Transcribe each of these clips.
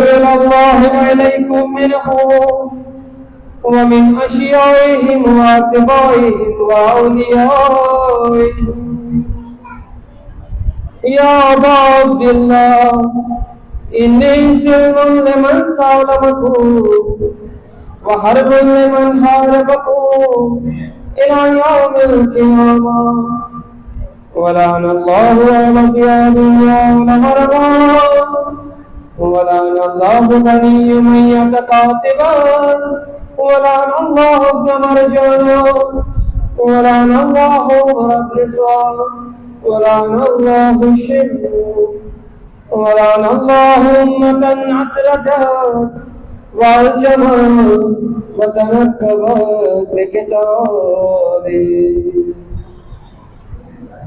إلى الله وإليكم منهم ومن أشيائهم وأتباعهم وأوليائهم يا أبا عبد الله إني سلم لمن سالمكم وحرب لمن حاربكم إلى يوم القيامة ولعن الله على زيادين ولغربا ولعن الله بني أمية كاتبا ولعن الله ابن مرجانا ولعن الله عمر بن سعد ولعن الله الشرك ولعن الله أمة أسرجت والجمال وتنكبت بكتابه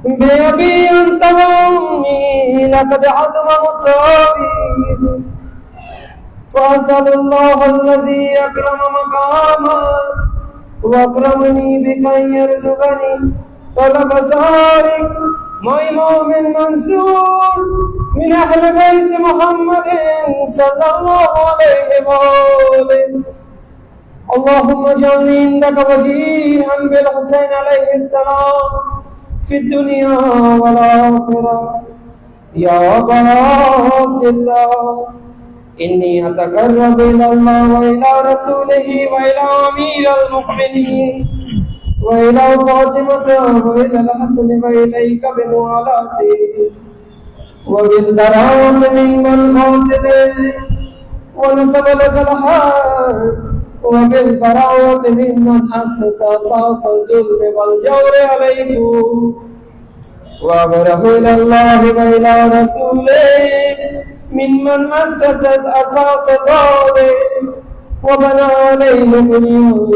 بأبي أنت وأمي لقد عزم مصابي فأسأل الله الذي أكرم مقاما وأكرمني بك أن يرزقني طلب سارق ميمون منصور من أهل بيت محمد صلى الله عليه وآله اللهم اجعلني عندك وجيها بالحسين عليه السلام في الدنيا والآخرة يا أبا عبد الله إني أتقرب إلى الله وإلى رسوله وإلى أمير المؤمنين وإلى فاطمة وإلى الحسن وإليك بموالاته وبالبراءة ممن خاطبه ونسب لك الحق وبالبراءة ممن أسس أساس الظلم والجور عليكم وأمره إلى الله وإلى رسوله ممن أسست أساس ظالم وبنى عليه بنيانه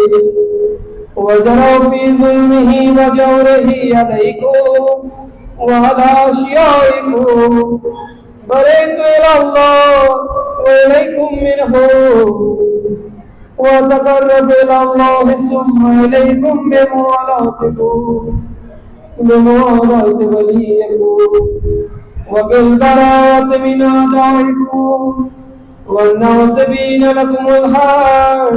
وجرى في ظلمه وجوره عليكم وعلى أشيائكم برئت إلى الله وإليكم منه وتقرب إلى الله ثم إليكم بموالاة وليكم وبالبراءة من أعدائكم والناصبين لكم الحق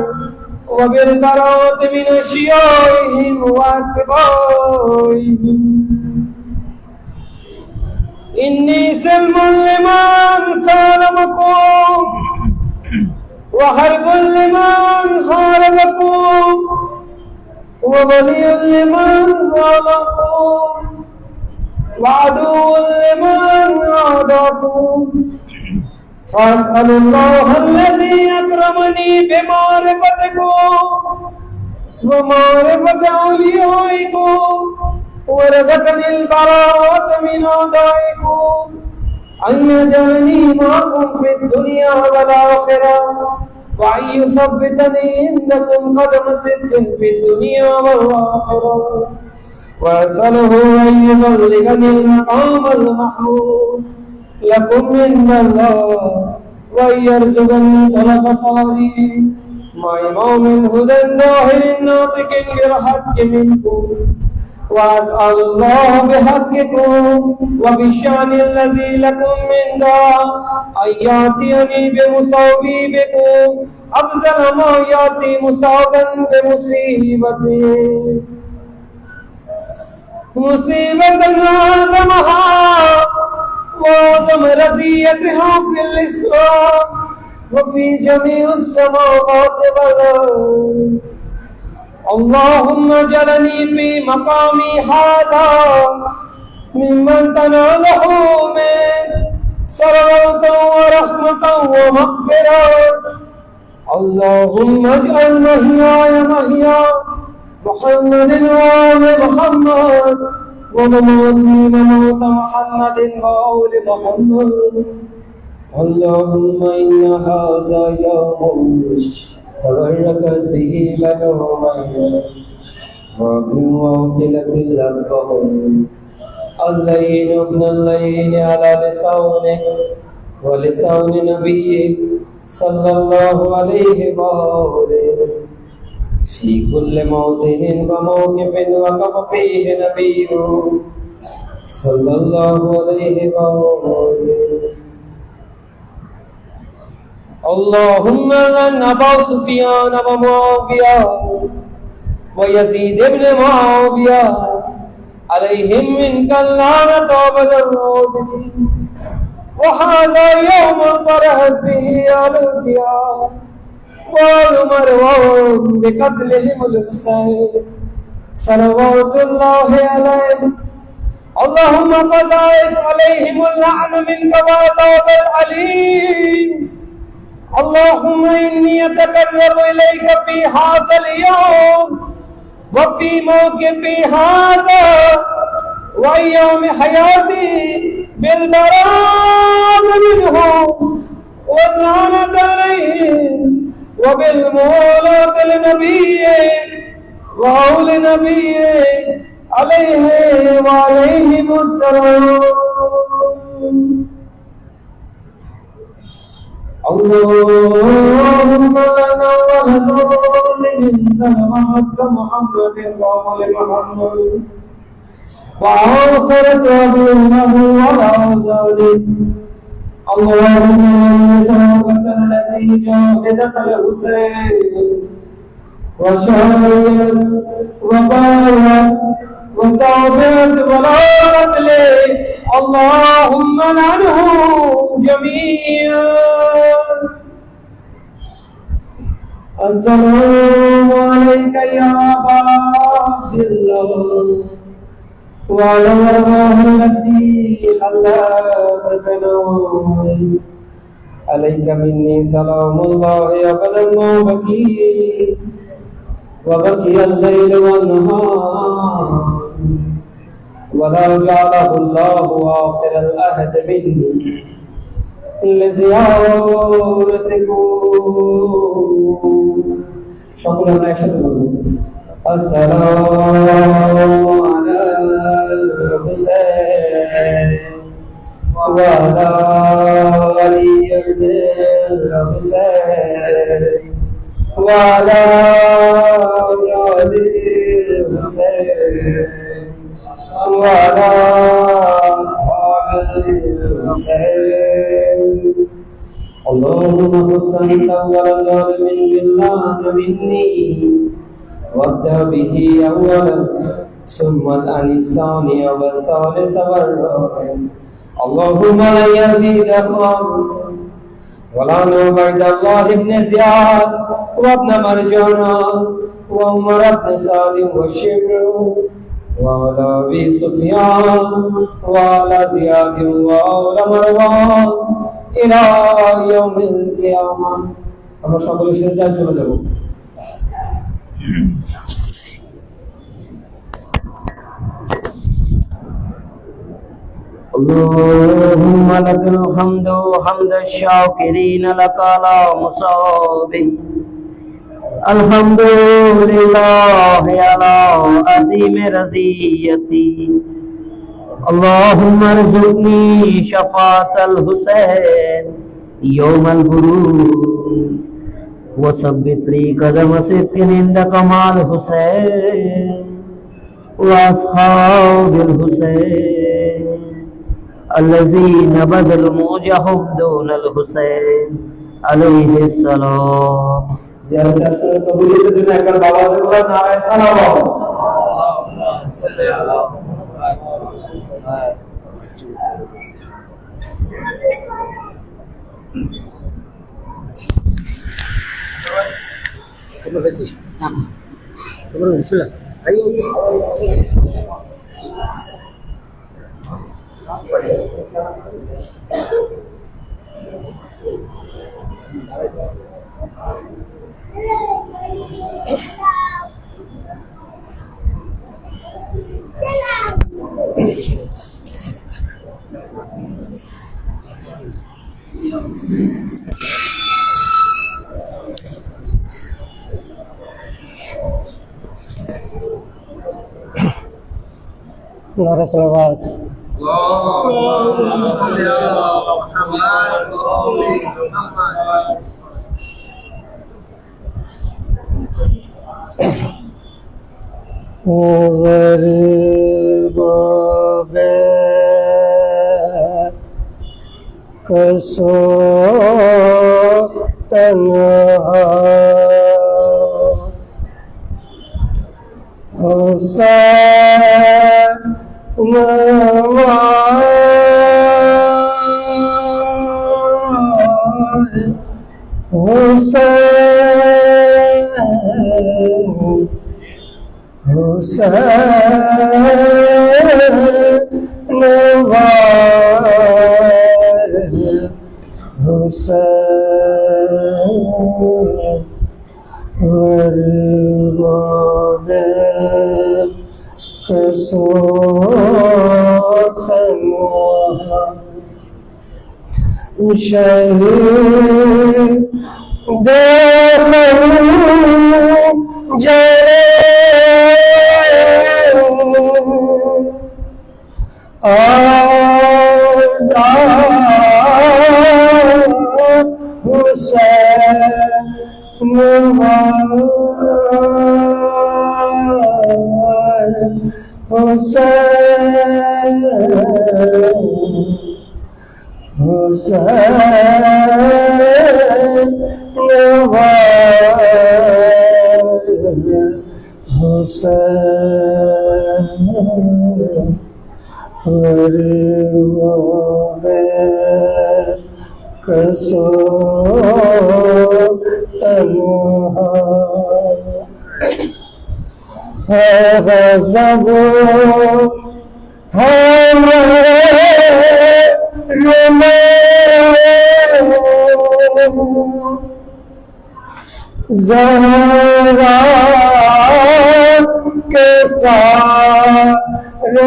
وبالبراءة من أشيائهم وأتباعهم إني سلم لمن سالمكم وحرب لمن خالفكم وولي لمن ظلمكم وعدو لمن عاداكم فأسأل الله الذي أكرمني بمعرفتكم ومعرفة أوليائكم ورزقني البراءة من أعدائكم أن يجعلني معكم في الدنيا والآخرة وأن يثبتني عندكم قدم صدق في الدنيا والآخرة وأسأله أن يبلغني المقام المحمود لكم من الله وأن يرزقني طلب صالح مع إمام هدى ظاهر ناطق بالحق منكم وأسأل الله بحقكم وبشأن الذي لكم من داء أن يأتيني بمصابيبكم أفضل ما يأتي مصابا بمصيبته مصيبة أعظمها وأعظم رزيتها في الإسلام وفي جميع السماوات والأرض اللهم اجعلني في مقامي هذا ممن تناله من صلوات ورحمة ومغفرة اللهم اجعل محياي محيا محمد وآل محمد ومماتي ممات محمد وآل محمد اللهم إن هذا يوم تبركت به بنو أمية ومن واكلة الأكبر اللين ابن اللين على لسانك ولسان نبيك صلى الله عليه وآله في كل موطن وموقف وقف فيه نبيه صلى الله عليه وآله اللهم لعن أبا سفيان ومعاوية ويزيد بن معاوية عليهم منك اللعنة أبد الآبدين وهذا يوم فرحت به الأنبياء ومروان بقتلهم الحسين صلوات الله عليه اللهم فزائد عليهم اللعن منك وعذاب العليم اللهم إني أتقرب إليك في هذا اليوم وفي موقفي هذا وأيام حياتي بالبراءة منهم واللعنة عليهم وبالمولاة لنبيك وأولي نبيك عليه وعليهم السلام اللهم لنا ونزول من سلم حق محمد وآل محمد وآخر تابعه ولا ذلك اللهم نسألك التي جاهدت الحسين وشاهد وبارك وتابعت ولا قتل اللهم لعنهم جميعا السلام عليك يا أبا عبد الله وعلى الأرواح التي حلت بنومي عليك مني سلام الله أبدا ما بكي وبكي الليل والنهار ولا جعله الله آخر العهد مني لزيارتكم شكرا لك السلام على الحسين وعلى علي بن الحسين وعلى علي الحسين وعلى أصحاب الحسين اللهم حسن أول ظالم بالله مني وابدأ به أولا ثم الثاني والثالث والرابع اللهم لا يزيد خامسا ولا عبيد الله بن زياد وابن مرجانا وعمر بن سعد وشبر وعلى أبي سفيان وعلى زياد وعلى مروان إلى يوم القيامة আমরা সকলে সিজদায় চলে যাব اللهم لك الحمد حمد الشاكرين لك على مصابي الحمد لله على عظيم رضيتي اللهم ارزقني شفاعة الحسين يوم البروج وثبت لي قدم صدق عند كمال الحسين وأصحاب الحسين الذين بذلوا موجهم دون الحسين عليه السلام زيارة أشهر قبولية الدنيا أكبر بابا الله نعم السلام اللهم صل على بسم الله نار صلوات اللهم صل على محمد وآل محمد غريب कसो तन्हा हुसैन हुसैन हुसैन हुसैन वरवाने कसोतनुहा शहीद देखूं जरे आदा हुसैन हुसैन हुसैन हुसैन वरवाने कसोतनुहा है गज़ब है ज़हरा के सारे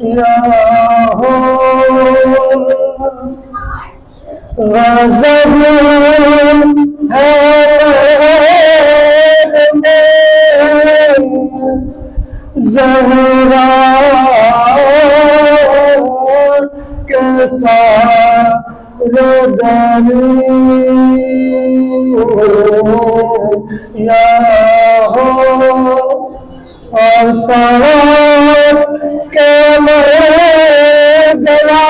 दरिया हो गज़ब है ज़हरा के सारे दरिया हो और तड़प के मैं गया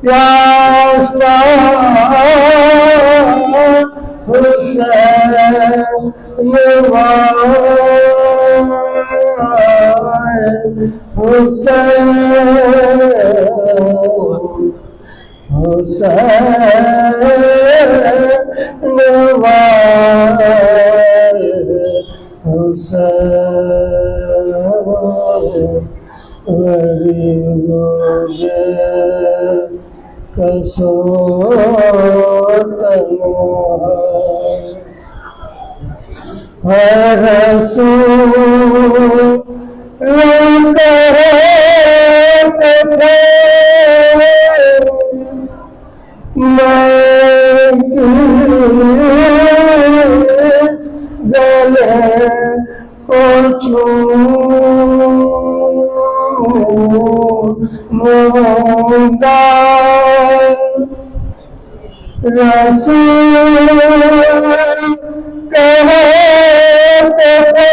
प्यासा हुसैन हुसैन हुसैन हुसैन कसोतनुहा है रसूल मैं किस गले को चूमूंगा रसूल कहते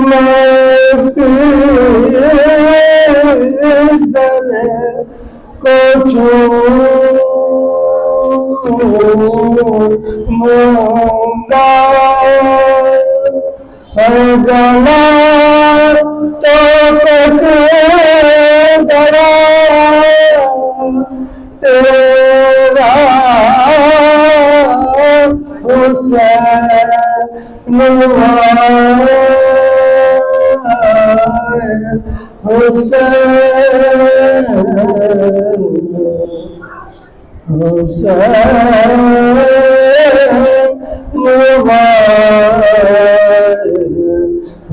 मैं किस गले को चूमूंगा गला तो गला तेरा हुसैन हुसैन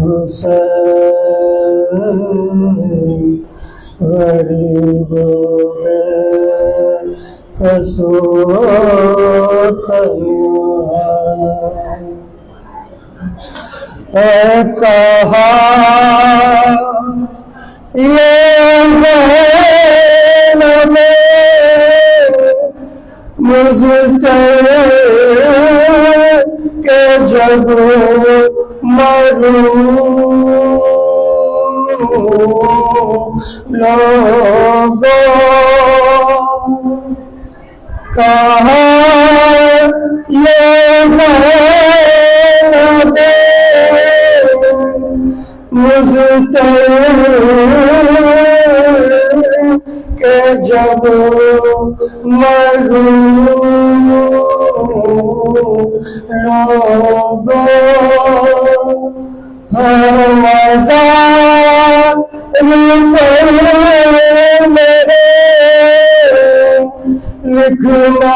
हुसैन गरीबों में कसोतनुहा कहा ये ज़ैनब मुझे के जब मरूं लोगों कहा ये ज़ैनब मुज़्तर के जब मरूं लोगों मेरे लिखना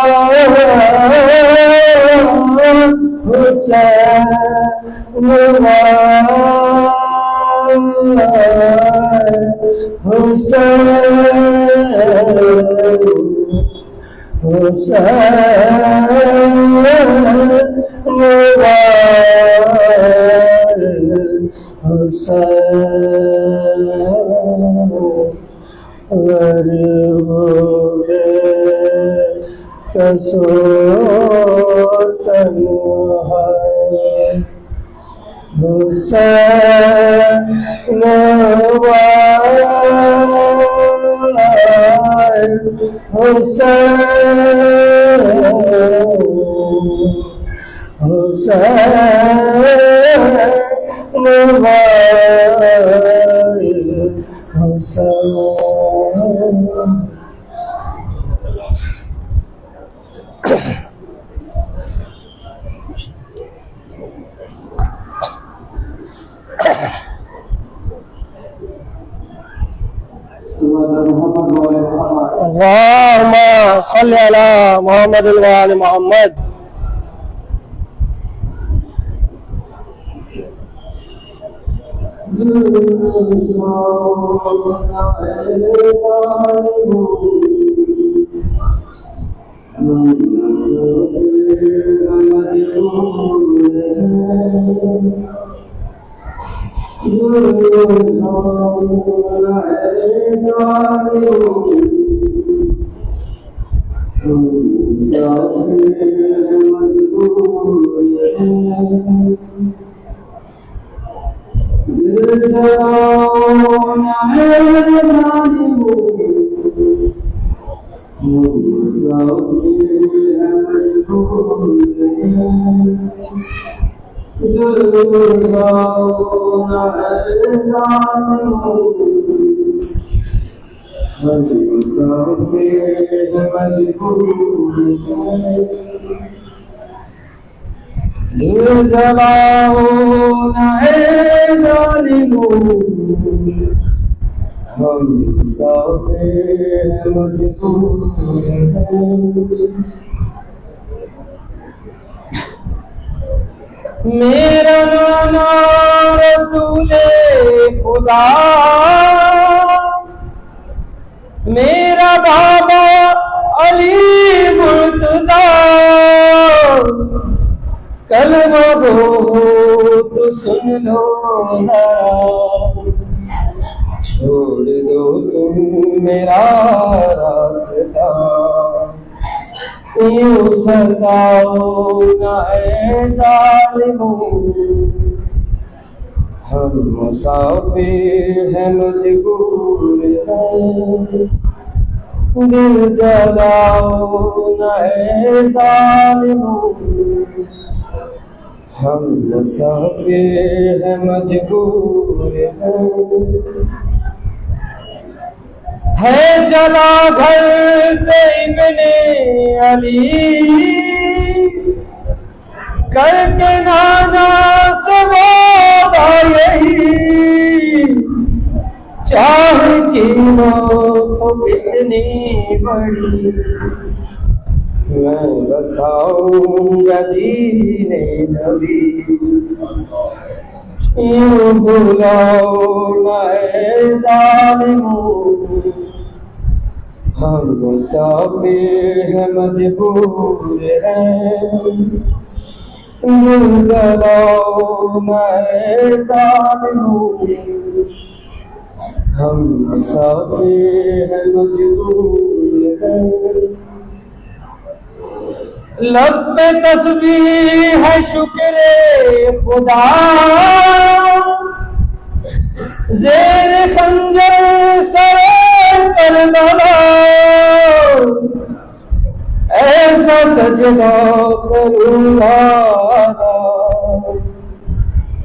हुसैन हुसैन अल्लाहुम्मा सल्ली अला मुहम्मद व आले मुहम्मद। हम मुसाफिर मजबूर हैं। मेरा नाना रसूले खुदा, मेरा बाबा अली मुर्तज़ा, कलमा गो तो सुन लो जरा, छोड़ दो तुम मेरा रास्ता, यूं सताओ ना ऐ ज़ालिमों, हम मुसाफिर हैं मजबूर हैं, दिल जलाओ ना ऐ ज़ालिमों, हम मुसाफिर हैं मजबूर हैं। है जला घर से इब्ने अली, करके नाना से वादा यही, चाहे की मौत हो कितनी बड़ी, मैं बसाऊंगा दीने नबी, यूं भुलाओ ना ऐ ज़ालिमों, हम मुसाफिर हैं मजबूर हैं, दिल जलाओ ना ऐ ज़ालिमों, हम मुसाफिर हैं मजबूर हैं। लब पे तस्बीह है शुक्र खुदा, ज़ेर खंजर वाला ऐसा सजदा करूंगा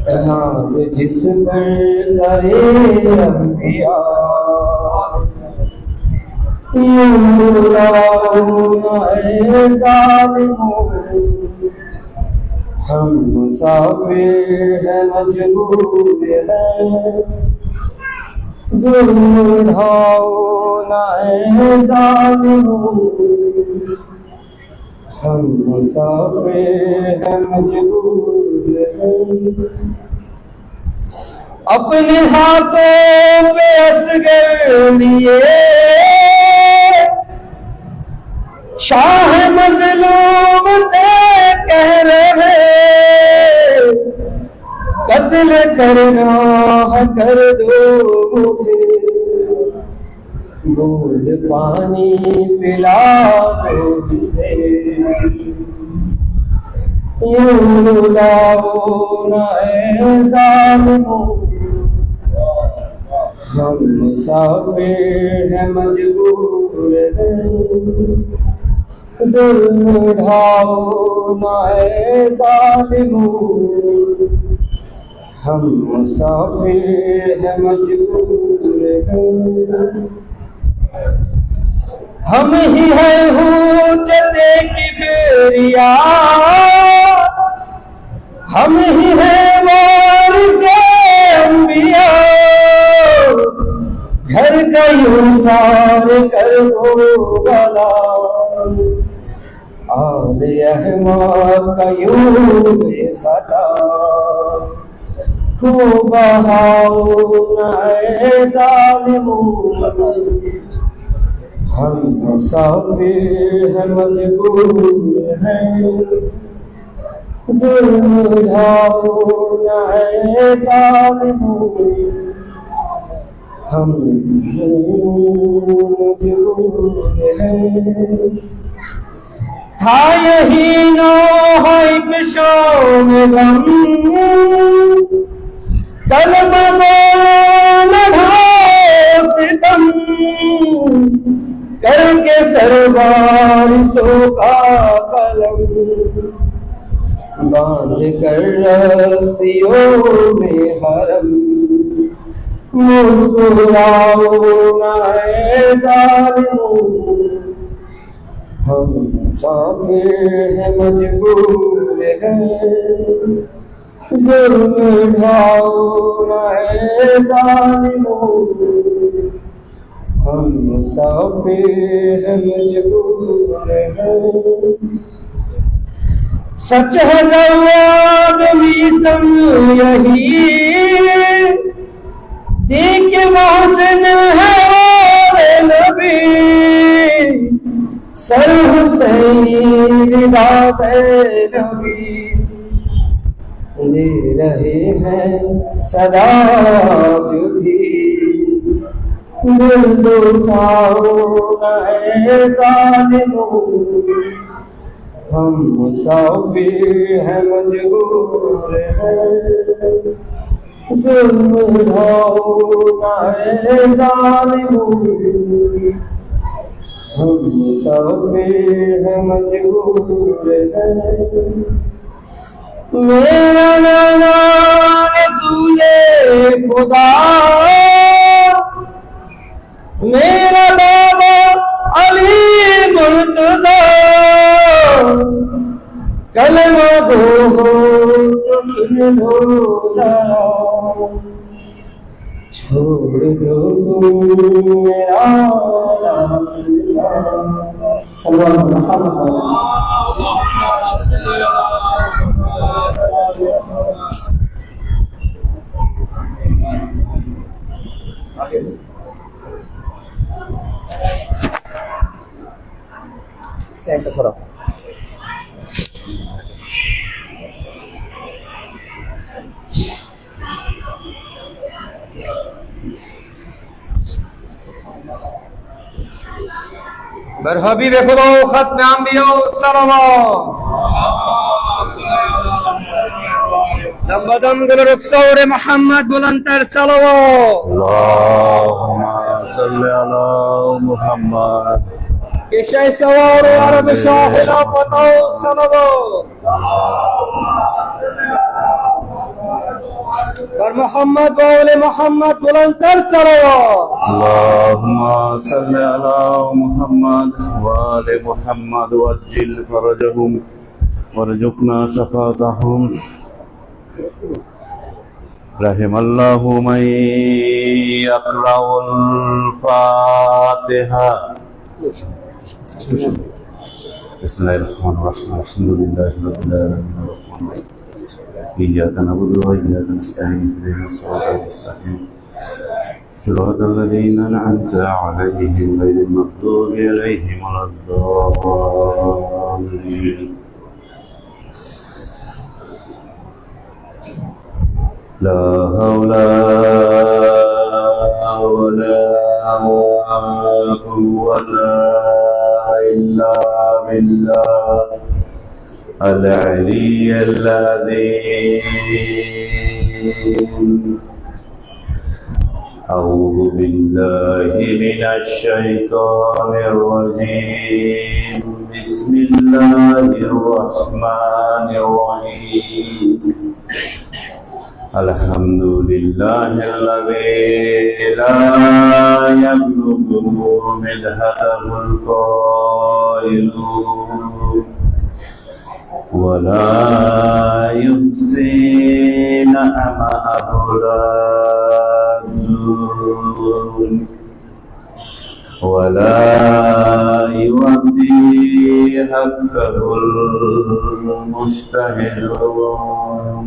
नाज जिस पर करे अंबिया हम मुसाफिर हैं मजबूर हैं जुल्म ढाओ ना ज़ालिमों हम मुसाफिर हैं मजबूर हैं अपने हाथों पे असगर लिए शाह मज़लूम थे कह रहे कत्ल करना कर दो मुझे बूंद पानी पिला दो इसे यूं लाओ ना ज़ालिमों हम मुसाफिर हैं मजबूर हैं जुल्म ढाओ ना ज़ालिमों हम मुसाफिर हैं मजबूर हैं हम ही है हुज्जते किबरिया हम ही है वारिसे अंबिया घर का यूसार कर दो वाला आले अहमद का यूं बेसदा खूब बहाओ ना ज़ालिमों हम मुसाफिर हैं मजबूर हैं जुल्म ढाओ ना ज़ालिमों हम मजबूर हैं था यही नौह एक शाम गम कलम बोल ढाओ सितम करके सरबारिशों का कलम बांध कर रस्सियों में हरम मुस्कुराओ ना ज़ालिमों हम मुसाफिर हैं मजबूर हैं जुल्म ढाओ ना ज़ालिमों हम मुसाफिर हैं मजबूर हैं सच है जवाब मीसम यही देख मोहसिन है और नबी सर हुसैन रिदा से नबी दे रहे हैं सदा जो भी दिल दुखाओ ना ज़ालिमों हम मुसाफिर हैं मजबूर हैं जुल्म ढाओ ना ज़ालिमों हम मुसाफिर हैं मजबूर हैं मेरा नाना रसूले खुदा मेरा बाबा अली मुर्तज़ा कलमा दो तो सुन लो जरा छोड़ दो मेरा रास्ता सल्लल्लाहु একটা ছড়া बरहबीब खुदा खत्म अंबिया सल्लल्लाहु दम गुल रुखसौर मोहम्मद बुलंदतर सल्लल्लाहु صل على محمد كشي سوار عرب شاهد وطو الصلبو ور محمد وآل محمد بلندر صلوات اللهم صل على محمد وآل محمد وعجل فرجهم وارزقنا شفاعتهم رحم الله من يقرأ الفاتحة بسم الله الرحمن الرحيم الحمد لله رب العالمين الرحمن الرحيم إياك نعبد وإياك نستعين اهدنا الصراط المستقيم صراط الذين أنعمت عليهم غير المغضوب عليهم ولا الضالين لا حول ولا قوة إلا بالله العلي العظيم أعوذ بالله من الشيطان الرجيم بسم الله الرحمن الرحيم الحمد لله الذي لا يبلغ مدحته القائلون ولا يحصي نعمه الرادون ولا يؤدي حقه المجتهدون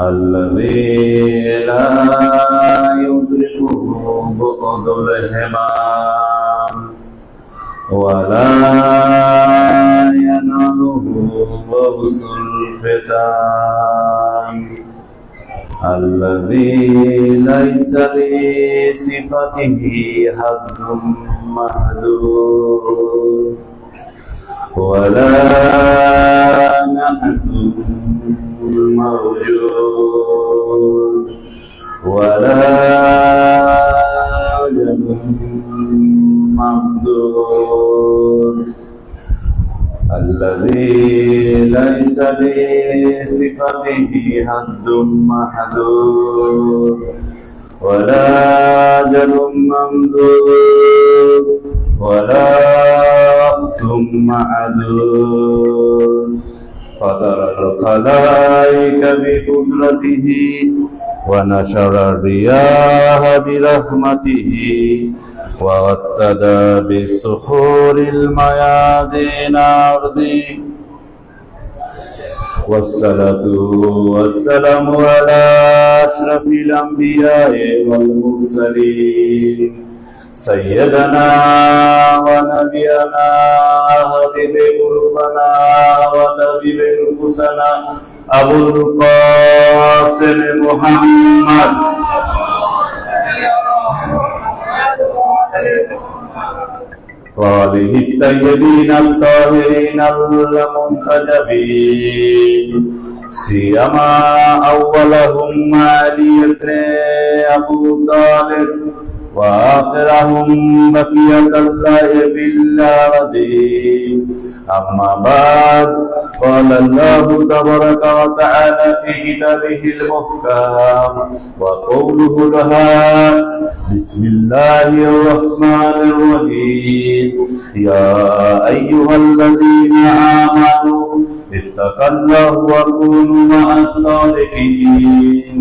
الذي لا يدركه بعد الهمام ولا يناله بؤس الفتان الذي ليس لصفته حد محدود ولا نعت موجود ولا أجل ممدود الذي ليس لصفته حد محدود ولا أجل ممدود ولا وقت معدود فطر الخلائق بقدرته ونشر الرياح برحمته وغطى بالصخور الميادين أرضه والصلاة والسلام على أشرف الأنبياء والمرسلين سيدنا ونبينا حبيب قلوبنا وطبيب نفوسنا أبو القاسم محمد وآله الطيبين الطاهرين المنتجبين سيما أولهم علي بن أبو طالب وآخرهم بقية الله في الأرض أما بعد قال الله تبارك وتعالى في كتابه المحكم وقوله الحق بسم الله الرحمن الرحيم يا أيها الذين آمنوا اتقوا الله وكونوا مع الصادقين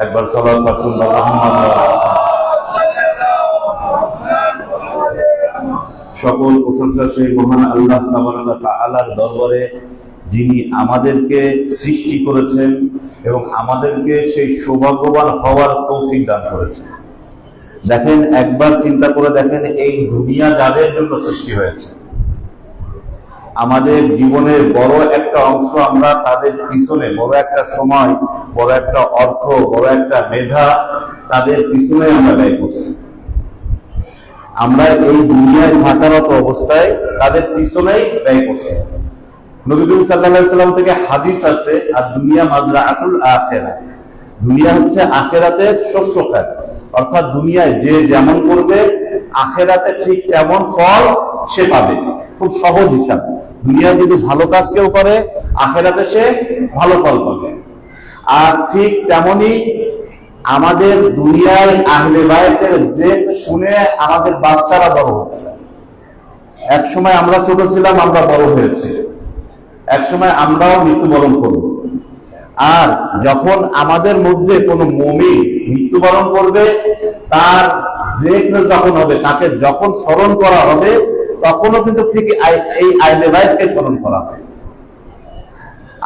أكبر صلاة اللهم সকল প্রশংসা সেই মহান আল্লাহ তাআলার দরবারে, যিনি আমাদেরকে সৃষ্টি করেছেন এবং আমাদেরকে সেই সৌভাগ্যবান হওয়ার তৌফিক দান করেছেন। দেখেন, একবার চিন্তা করে দেখেন, এই দুনিয়া যাদের জন্য সৃষ্টি হয়েছে, আমাদের জীবনের বড় একটা অংশ আমরা তাদের পিছনে, বড় একটা সময়, বড় একটা অর্থ, বড় একটা মেধা তাদের পিছনে আমরা ব্যয় করছি। আমরা এই দুনিয়ায় থাকারত অবস্থায় তাদের পিছনেই ব্যয় করছি। নবী করিম সাল্লাল্লাহু আলাইহি সাল্লাম থেকে হাদিস আছে, আর দুনিয়া মাজরাআতুল আখিরাহ, দুনিয়া হচ্ছে আখিরাতের শস্য ক্ষেত। অর্থাৎ দুনিয়ায় যে যেমন করবে আখেরাতে ঠিক তেমন ফল সে পাবে। খুব সহজ হিসাব। দুনিয়ায় যদি ভালো কাজ কেউ করে আখেরাতে সে ভালো ফল পাবে। আর ঠিক তেমনি আমাদের দুনিয়ায় আহলে বায়তের জেদ শুনে আমাদের বাচ্চারা বড় হচ্ছে। এক সময় আমরা ছোট ছিলাম, আমরা বড় হয়েছি, এক সময় আমরাও মৃত্যুবরণ করব। আর যখন আমাদের মধ্যে কোনো মুমিন মৃত্যুবরণ করবে, তার জিক্র যখন হবে, তাকে যখন স্মরণ করা হবে, তখনও কিন্তু ঠিক এই আহলে বায়তকে স্মরণ করা হবে।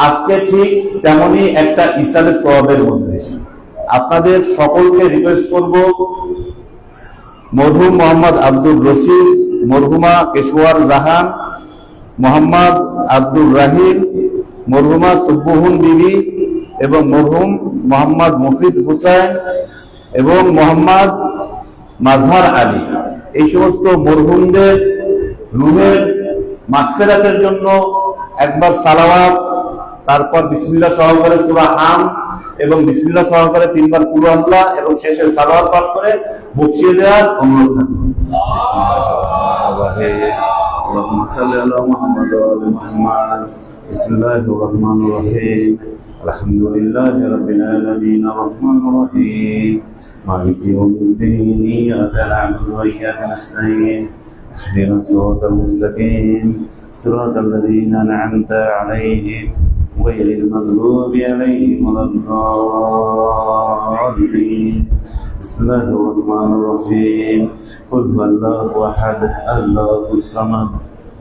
আজকে ঠিক তেমনি একটা ইসালে সওয়াবের মজলিস। আপনাদের সকলকে রিকোয়েস্ট করব, মরহুম মোহাম্মদ আব্দুর রশিদ, মরহুমা কেশওয়ার জাহান, মোহাম্মদ আব্দুর রাহিম, মরহুমা সুব্বুহুন বিবি এবং মরহুম মোহাম্মদ মুফিদ হুসাইন এবং মোহাম্মদ মাজহার আলী, এই সমস্ত মরহুমদের রুহের মাগফিরাতের জন্য একবার সালাওয়াত, তারপর বিসমিল্লাহ সহকারে সূরা হাম এবং বিসমিল্লাহ সহকারে 3 বার কুল আল্লাহ এবং শেষে সালাওয়াত পাঠ করে বসিয়ে দেওয়ার অনুরোধ থাকবে। اللهم صل على محمد وعلى محمد. بسم الله الرحمن الرحيم. الحمد لله رب العالمين الرحمن الرحيم مالك يوم الدين. إياك نعبد وإياك نستعين. اهدنا الصراط المستقيم صراط الذين أنعمت عليهم غير المغضوب عليهم ولا الضالين. بسم الله الرحمن الرحيم. قل هو الله أحد الله الصمد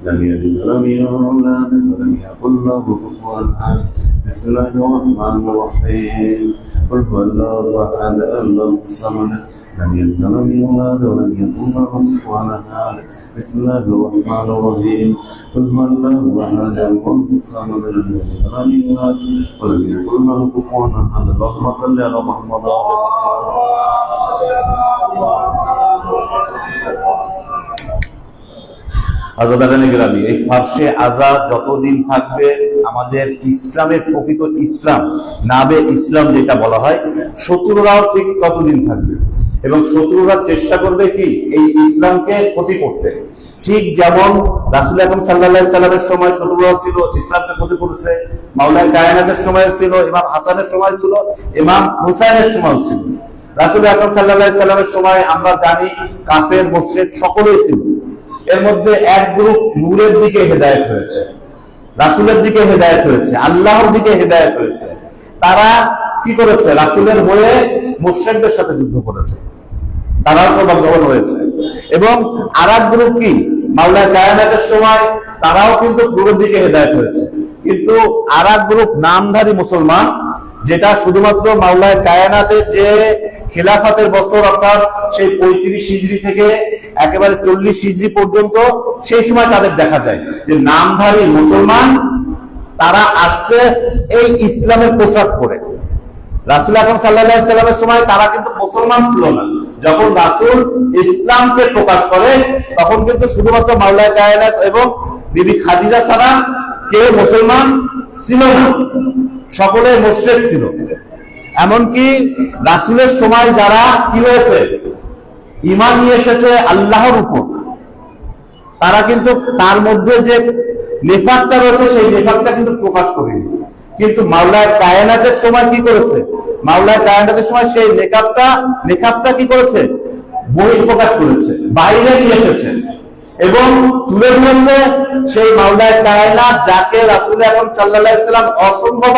لم يلد ولم يولد ولم يكن له كفوا أحد. بسم الله الرحمن الرحيم. قل هو الله أحد الله الصمد لم يلد ولم يولد ولم يكن له كفوا أحد. بسم الله الرحمن الرحيم. قل هو الله أحد الله الصمد لم يلد ولم يولد ولم يكن له كفوا أحد. اللهم صل على محمد وعلى আজাদানি। এই ফার্সে আজাদ যতদিন থাকবে, আমাদের ইসলামের প্রকৃত ইসলাম, নাবে ইসলাম যেটা বলা হয়, শত্রুরাও ঠিক ততদিন থাকবে এবং শত্রুরা চেষ্টা করবে কি এই ইসলামকে ক্ষতি করতে। ঠিক যেমন রাসূল আকরাম সাল্লাল্লাহু আলাইহি সাল্লামের সময় শত্রুরা ছিল, ইসলামকে ক্ষতি করেছে। মাওলানা কায়নাতের সময় ছিল, ইমাম হাসানের সময় ছিল, ইমাম হুসাইনের সময় ছিল। রাসূল আকরাম সাল্লাল্লাহু আলাইহি সাল্লামের সময় আমরা জানি কাফের মুশরিক সকলেই ছিল। এর মধ্যে এক গ্রুপ নূরের দিকে হেদায়েত হয়েছে, রাসূলের দিকে হেদায়েত হয়েছে, আল্লাহর দিকে হেদায়েত হয়েছে। তারা কি করেছে? রাসূলের হয়ে মুশরিকদের সাথে যুদ্ধ করেছে, তারাও সৌভাগ্যবান হয়েছে। এবং আরেক গ্রুপ কি মাওলানা কায়নাতের সময়, তারাও কিন্তু নূরের দিকে হেদায়েত হয়েছে। কিন্তু আরেক গ্রুপ নামধারী মুসলমান, যেটা শুধুমাত্র মাওলানা কায়নাতের যে খিলাফতের বছর, অর্থাৎ সেই 35 হিজরি থেকে একেবারে 40 হিজরি পর্যন্ত, সেই সময় তাদের দেখা যায় যে নামধারী মুসলমান তারা আসছে এই ইসলামের পোশাক পরে। রাসূল আকরাম সাল্লাল্লাহু আলাইহি সাল্লামের সময় তারা কিন্তু মুসলমান ছিল না। যখন রাসূল ইসলামকে প্রকাশ করে, তখন কিন্তু শুধুমাত্র মাওলানা কায়নাত এবং বিবি খাদিজা ছাড়া কেউ মুসলমান ছিল না, সকলে মুশরিক ছিল। এমনকি রাসূলের সময় যারা কি হয়েছে, ঈমান নিয়ে এসেছে আল্লাহর উপর, তারা কিন্তু তার মধ্যে যে নিফাকটা রয়েছে সেই নিফাকটা কিন্তু প্রকাশ করেনি। কিন্তু মাওলানা কায়নাতের সময় কি করেছে? মাওলানা কায়নাতের সময় সেই নিকাবটা কি করেছে? বহিঃপ্রকাশ করেছে, বাইরে নিয়ে এসেছে এবং তুলে ধরেছে সেই মাওলানা কায়নাত, যাকে রাসূল আকরাম সাল্লাল্লাহু আলাইহি সাল্লাম অসম্ভব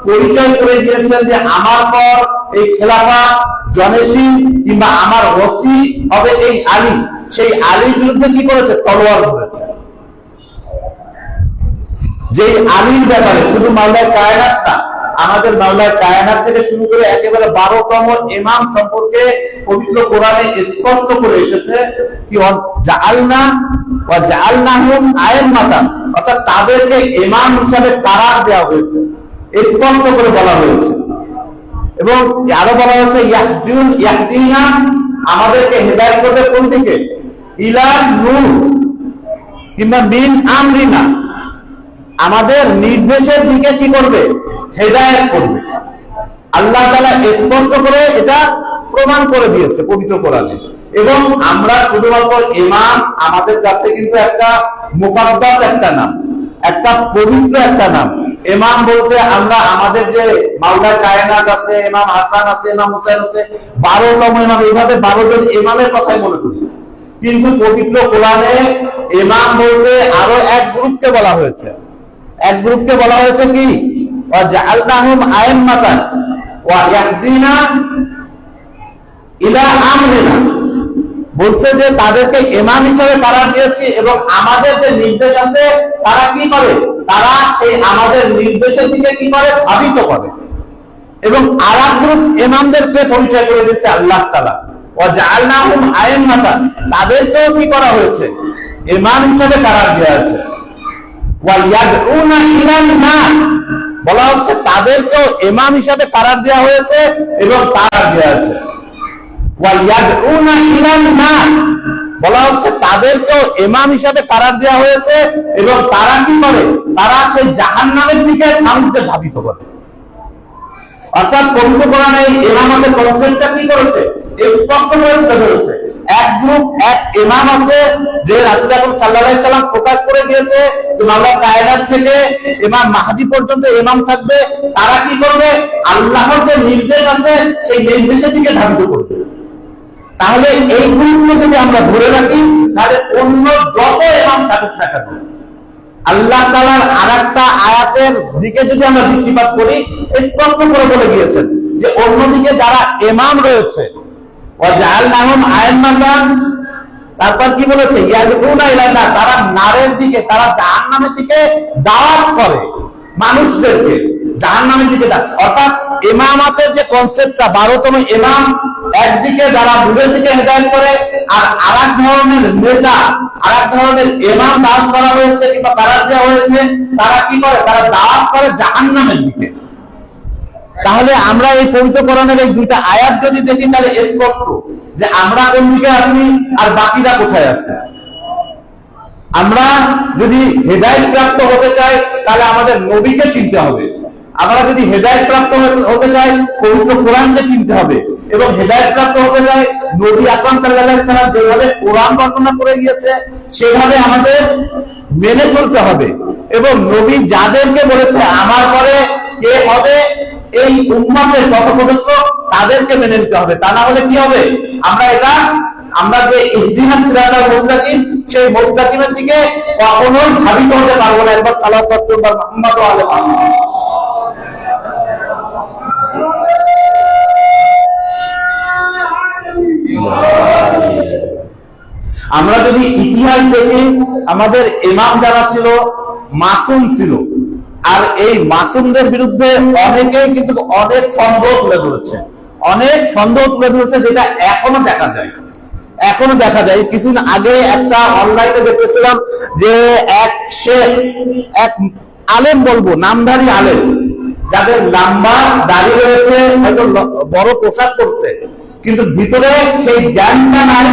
পরিচয় করে দিয়েছেন যে আমার পর এই খেলাফত জনেশী কিংবা আমার ওসি হবে এই আলী। সেই আলীর বিরুদ্ধে কি করেছে? তলোয়ার ধরেছে। যেই আলীর ব্যাপারে শুধু মাওলানা কায়নাত না, আমাদের মাওলানা কায়নাত থেকে শুরু করে একেবারে 12তম ইমাম সম্পর্কে পবিত্র কোরআনে স্পষ্ট করে এসেছে কি জাআলনা ওয়া জাআলনাহুম আইম্মাতান, অর্থাৎ তাদেরকে ইমাম হিসেবে কারার দেওয়া হয়েছে, স্পষ্ট করে বলা হয়েছে। এবং আরো বলা হয়েছে ইয়াহদিনা, আমাদেরকে হেদায়েত করবে কোন দিকে? ইলা নূর কিংবা মিন আমরিনা, আমাদের নির্দেশের দিকে কি করবে? হেদায়েত করবে। আল্লাহ তাআলা স্পষ্ট করে এটা প্রমাণ করে দিয়েছে পবিত্র কোরআনে। এবং আমরা শুধুমাত্র ইমাম আমাদের কাছে কিন্তু একটা মুকাদ্দাস একটা নাম, একটা পবিত্র একটা নাম। ইমাম বলতে আমরা আমাদের যে মাওলা কায়নাত আছে, ইমাম হাসান আছে, ইমাম হুসাইন আছে, 12তম ইমাম, এইভাবে 12 জন ইমামের কথাই মনে করি। কিন্তু পবিত্র কোরআনে ইমাম বলতে আরো এক গ্রুপকে বলা হয়েছে। এক গ্রুপকে বলা হয়েছে কি, ওয়া জাআলনাহুম আইম্মাতান ওয়া ইয়াহদিনা ইলা আমরিনা, বলছে যে তাদেরকে ইমাম হিসেবে কারার দিয়েছি এবং আমাদের যে নির্দেশ আছে তারা কি করে, তারা সেই আমাদের নির্দেশের দিকে কি করে, ধাবিত করে। এবং আরেক গ্রুপ ইমামদেরকে পরিচয় করে দিয়েছে আল্লাহ তাআলা, ওয়া জাআলনাহুম আইম্মাতান, তাদেরকেও কি করা হয়েছে, ইমাম হিসেবে কারার দেওয়া আছে। ওয়া ইয়াদউনা ইলান নার, বলা হচ্ছে তাদেরকেও ইমাম হিসেবে কারার দেওয়া হয়েছে এবং কারার দেওয়া আছে। ওয়া ইয়াদউনা ইলান নার, বলা হচ্ছে তাদেরকেও ইমাম হিসেবে কারার দেওয়া হয়েছে এবং তারা কি করে, তারা সেই জাহান্নামের দিকে মানুষদের ধাবিত করে। অর্থাৎ পবিত্র কোরআনে ইমামতের কনসেপ্টটা কি করেছে, স্পষ্ট করে তুলে ধরেছে। এক গ্রুপ, এক ইমাম আছে যে রাসূল আকরাম সাল্লাল্লাহু আলাইহি সাল্লাম প্রকাশ করে দিয়েছে যে মাওলা কায়নাত থেকে ইমাম মাহদী পর্যন্ত ইমাম থাকবে। তারা কি করবে, আল্লাহর যে নির্দেশ আছে সেই নির্দেশের দিকে ধাবিত করবে। তাহলে এই গ্রুপকে যদি আমরা ধরে রাখি, তাহলে অন্য যত ইমাম থাকুক না কেন, আল্লাহ তাআলার আরেকটা আয়াতের দিকে যদি আমরা দৃষ্টিপাত করি, স্পষ্ট করে বলে গিয়েছেন যে অন্যদিকে যারা ইমাম রয়েছে, ওয়া জাআলনাহুম আইম্মাতান, তারপর কি বলেছে, ইয়াদউনা ইলান নার, তারা নারের দিকে, তারা জাহান্নামের দিকে দাওয়াত করে মানুষদেরকে, জাহান্নামের দিকে। অর্থাৎ ইমামাতের যে কনসেপ্টটা, 12তম ইমাম একদিকে যারা নূরের দিকে হেদায়েত করে, আর আরেক ধরনের নেতা, আরেক ধরনের ইমাম দাওয়াত করা হয়েছে কিংবা কারার দেওয়া হয়েছে, তারা কি করে, তারা দাওয়াত করে জাহান্নামের দিকে। তাহলে আমরা এই পবিত্র কোরআনের এই দুইটা আয়াত যদি দেখি, তাহলে স্পষ্ট যে আমরা কোন দিকে আছি আর বাকিরা কোথায় আছে। আমরা যদি হেদায়েত প্রাপ্ত হতে চাই, তাহলে আমাদের নবীকে চিনতে হবে। আমরা যদি হেদায়েত প্রাপ্ত হতে চাই, পবিত্র কোরআনকে চিনতে হবে। এবং হেদায়েত প্রাপ্ত হতে চাই, নবী আকরাম সাল্লাল্লাহু আলাইহি সাল্লাম যেভাবে কোরআন বর্ণনা করে গিয়েছে সেভাবে আমাদের মেনে চলতে হবে। এবং নবী যাদেরকে বলেছে আমার পরে কে হবে এই উম্মতের পথপ্রদর্শক, তাদেরকে মেনে নিতে হবে। তা না হলে কি হবে, আমরা যে ইহদিনাস সিরাতাল মুস্তাকিম, সেই মুস্তাকিমের দিকে কখনোই ধাবিত হতে পারবো না। একবার সালাত করতে পারবো মুহাম্মদ ওয়া আলি মুহাম্মদ। আমরা যদি ইতিহাস দেখি, আমাদের ইমাম যারা ছিল মাসুম ছিল, আর এই মাসুমদের বিরুদ্ধে অনেকেই কিন্তু অনেক সন্দেহ তুলে ধরেছে, যেটা এখনো দেখা যায়। কিছুদিন আগে একটা অনলাইনে দেখতেছিলাম যে এক শেখ, এক আলেম বলবো, নামধারী আলেম, যাদের লম্বা দাড়ি রয়েছে, হয়তো বড় পোশাক করছে, কিন্তু ভিতরে সেই জ্ঞানটা নাই,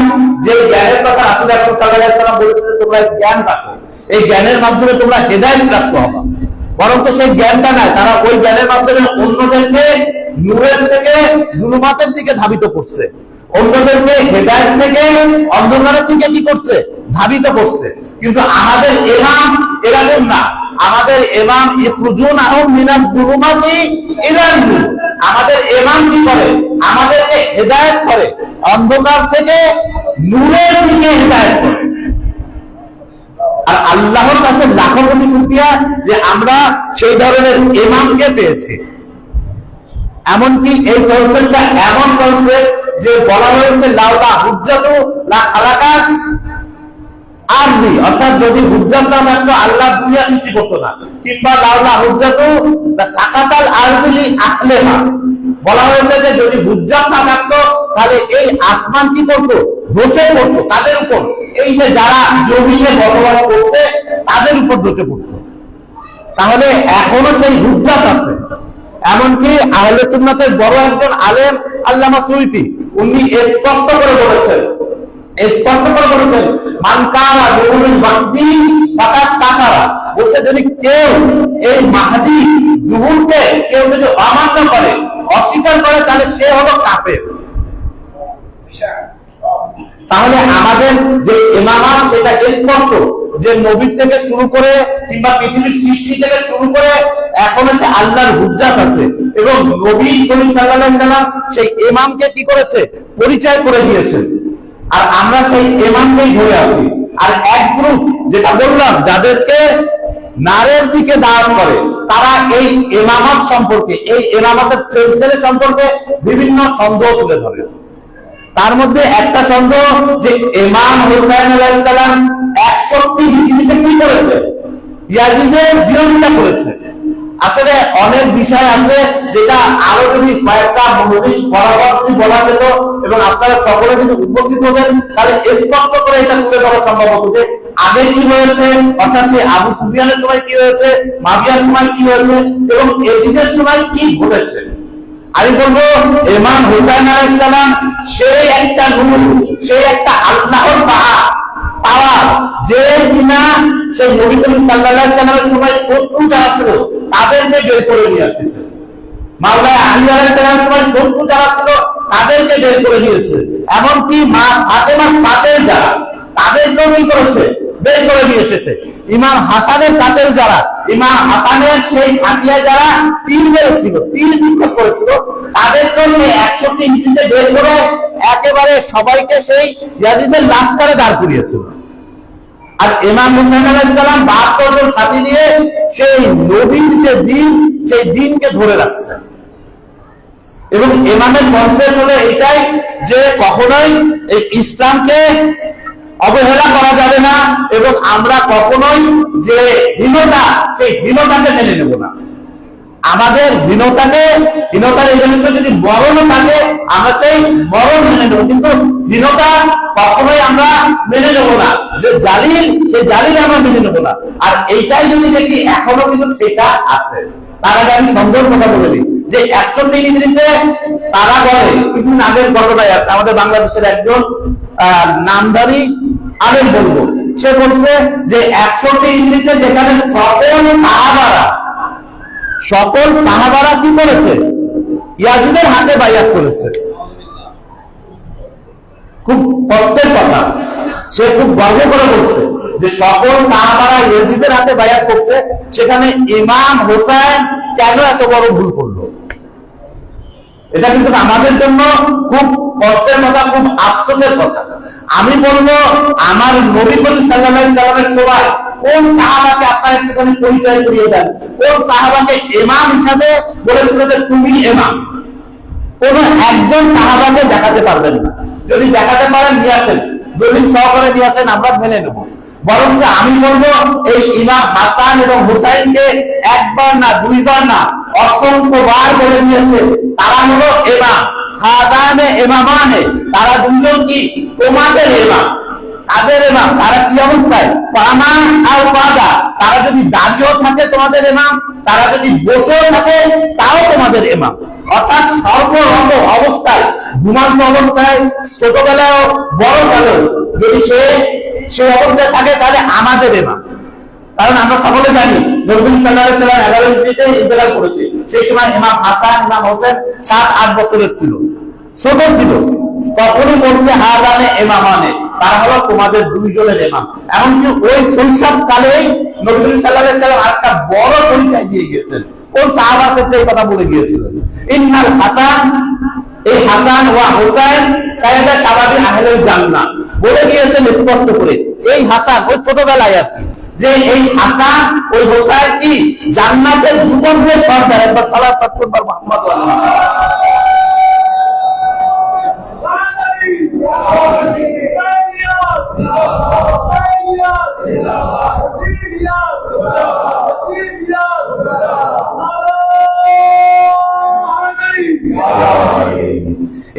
যে জ্ঞানের কথা রাসূল আকরাম সাল্লাল্লাহু আলাইহি সাল্লাম বলেছেন তোমরা জ্ঞান রাখো, এই জ্ঞানের মাধ্যমে তোমরা হেদায়েত প্রাপ্ত হবে। বরং তো সেই জ্ঞানটা নাই, তারা ওই জ্ঞানের মাধ্যমে অন্যদেরকে নূরের থেকে জুলুমাতের দিকে ধাবিত করছে, অন্যদেরকে হেদায়েত থেকে অন্ধকারের দিকে কি করছে, ধাবিত করছে। কিন্তু আমাদের ইমাম এরকম না। আমাদের ইমাম ইখরুজুনাহুম মিনাজ জুলুমাতি ইলান নূর, আমাদের ইমাম কি করে, আমাদেরকে হেদায়েত করে, অন্ধকার থেকে নূরের দিকে হেদায়েত করে। আর আল্লাহর কাছে লাখো কোটি শুকরিয়া যে আমরা সেই ধরনের ইমামকে পেয়েছি। এমনকি এই কনসেপ্টটা এমন কনসেপ্ট যে বলা হয়েছে লাউলা হুজ্জাতু লা খালাকাত আরদি, অর্থাৎ যদি হুজ্জাত না থাকতো আল্লাহ দুনিয়া সৃষ্টি করতো না, কিংবা লাউলা হুজ্জাতু লা সাকাতাল আরদি আহলিহা, বলা হয়েছে যে যদি হুজ্জাত না থাকতো তাহলে এই আসমান কি করতো, ধসে পড়তো তাদের উপর, এই যে যারা জমিনে বসবাস করছে তাদের উপর ধসে পড়তো। তাহলে এখনো সেই হুজ্জাত আছে। এমনকি আহলে সুন্নাতের বড় একজন আলেম আল্লামা সুয়ুতী, উনি স্পষ্ট করে বলেছেন মান কানা যুহুরুল মাহদি ফাকাত কাফারা, বলছে যদি কেউ এই মাহদি যুহুরকে কেউ যদি অমান্য করে, অস্বীকার করে, তাহলে সে হলো কাফের। তাহলে আমাদের যে ইমামাত সেটা স্পষ্ট যে নবী থেকে শুরু করে কিংবা পৃথিবীর সৃষ্টি থেকে শুরু করে এখনো সে আল্লাহর হুজ্জাত আছে, এবং নবী করিম সাল্লাল্লাহু আলাইহি সাল্লাম সেই ইমামকে কি করেছে, পরিচয় করে দিয়েছেন, আর আমরা সেই ইমামকেই ধরে আছি। আর এক গ্রুপ যেটা বললাম যাদেরকে নারের দিকে দাঁড় করে, তারা এই ইমামত সম্পর্কে, এই ইমামতের সিলসিলা সম্পর্কে বিভিন্ন সন্দেহ তুলে ধরে। তার মধ্যে একটা সন্দেহ যে ইমাম হুসাইন আলাইহিস সালাম 61টি হিজরিতে কি করেছে, ইয়াজিদের বিরোধিতা করেছে। আসলে অনেক বিষয় আছে যেটা আরো যদি কয়েকটা মহাদিস বরাবর যদি বলা যেত এবং আপনারা সকলে যদি উপস্থিত হতেন, তাহলে স্পষ্ট করে এটা তুলে ধরা সম্ভব হতো যে আগে কি হয়েছে, অর্থাৎ সে আবু সুফিয়ানের সময় কি হয়েছে, মাবিয়ার সময় কি হয়েছে এবং এজিদের সময় কি ঘটেছে। আমি বলবো ইমাম হুসাইন আলাইহিস সালাম সেই একটা নূর, সেই একটা আল্লাহর পাওয়ার, যে কিনা সেই নবী করিম সাল্লাল্লাহু আলাইহি সাল্লামের সময় শত্রু যারা ছিল তাদেরকে বের করে নিয়ে আসছে। মাওলানা আলী আলাইহিস সালামের সময় শত্রু যারা ছিল তাদেরকে বের করে নিয়েছে, এমনকি মা ফাতেমার কাতেল যারা, তাদেরকেও কি করেছে, বের করে নিয়ে এসেছে। ইমাম হাসানের কাতেল যারা, ইমাম হাসানের সেই খাটিয়া যারা তীর মেরেছিল, তীর বিক্ষেপ করেছিল, তাদেরকেও সেই 61 হিজরিতে বের করে একেবারে সবাইকে সেই ইয়াজিদের লাস্কারে দাঁড় করিয়েছিল। আর ইমাম হুসাইন আলাইহিস সালাম 72 জন সাথী নিয়ে সেই নবীর যে দিন, সেই দিনকে ধরে রাখছে। এবং ইমামের কনসেপ্ট হলো এটাই যে কখনোই এই ইসলামকে অবহেলা করা যাবে না, এবং আমরা কখনোই যে হীনতা, সেই হীনতাকে মেনে নেব না। আমাদের হীনতার এজন্য যদি মরণও থাকে আমরা চাই মরণ মেনে নেব, কিন্তু হীনতা কখনোই আমরা মেনে নেব না। যে জালিল, সেই জালিল আমরা মেনে নেব না। আর এইটাই যদি দেখি এখনো কিন্তু সেটা আছে। তার আগে আমি সন্দেহের কথা বলে দিই যে 61 হিজরিতে তারা বলে, কিছুদিন আগের ঘটনায় আমাদের বাংলাদেশের একজন নামধারী আলেম বলবো, সে বলছে যে 61 হিজরিতে যেখানে সকল সাহাবারা কি করেছে, ইয়াজিদের হাতে বাইয়াত করেছে। খুব কষ্টের কথা, সে খুব গর্ব করে বলছে যে সকল সাহাবারা ইয়াজিদের হাতে বাইয়াত করছে, সেখানে ইমাম হোসেন কেন এত বড় ভুল করলো। এটা কিন্তু আমাদের জন্য খুব কষ্টের কথা, খুব আফসোসের কথা। আমি বলবো আমার নবী করিম সাল্লাল্লাহু আলাইহি সাল্লামের সময় কোন সাহাবাকে আপনারা একটুখানি পরিচয় করিয়ে দেন, কোন সাহাবাকে ইমাম হিসাবে বলেছিল যে তুমি ইমাম? কোন একজন সাহাবাকে দেখাতে পারবেন না। যদি দেখাতে পারেন নিয়ে আসেন, দলিল সহকারে নিয়ে আসেন, আমরা মেনে নেব। বরং যে আমি বলবো এই ইমাম হাসান এবং হুসাইনকে একবার না, দুইবার না, অসংখ্যবার বলে দিয়েছে তারা হলো ইমাম, হাদানে ইমামানে, তারা দুইজন কি তোমাদের ইমাম, তাদের ইমাম। তারা কি অবস্থায়, পানা আর পাদা, তারা যদি দাঁড়িয়েও থাকে তোমাদের ইমাম, তারা যদি বসেও থাকে তাও তোমাদের ইমাম। অর্থাৎ সর্বরকম অবস্থায়, ঘুমান্ত অবস্থায়, ছোটবেলায় বড়কালেও যদি সে অবস্থায় থাকে তাহলে আমাদের ইমাম। কারণ আমরা সকলে জানি নবী সাল্লাল্লাহু আলাইহি ওয়াসাল্লাম 11 হিজরিতে ইন্তেকাল করেছে। সেই সময় ইমাম হাসান, ইমাম হোসেন 7-8 বছরের ছিল, ছোট ছিল। তখনই বলছে হাদানে ইমামানে, তারা হলো তোমাদের দুইজনের ইমাম। এমনকি ওই শৈশব কালেই নবী সাল্লাল্লাহু আলাইহি ওয়াসাল্লাম একটা বড় পরিচয় দিয়ে গিয়েছেন। কোন সাহাবার ক্ষেত্রে এই কথা বলে গিয়েছিলেন, ইন্নাল হাসান, এই হাসান ওয়া হুসাইন সাইয়্যিদা শাবাবি আহলুল জান্নাহ, বলে দিয়েছেন স্পষ্ট করে। এই হাসান ওই ছোটবেলায় আর কি, যে এই হাসান ওই হোসাইন কি জান্নাতের যুবকদের সর্দার। একবার সালাত পাঠ করুন মুহাম্মদ ওয়া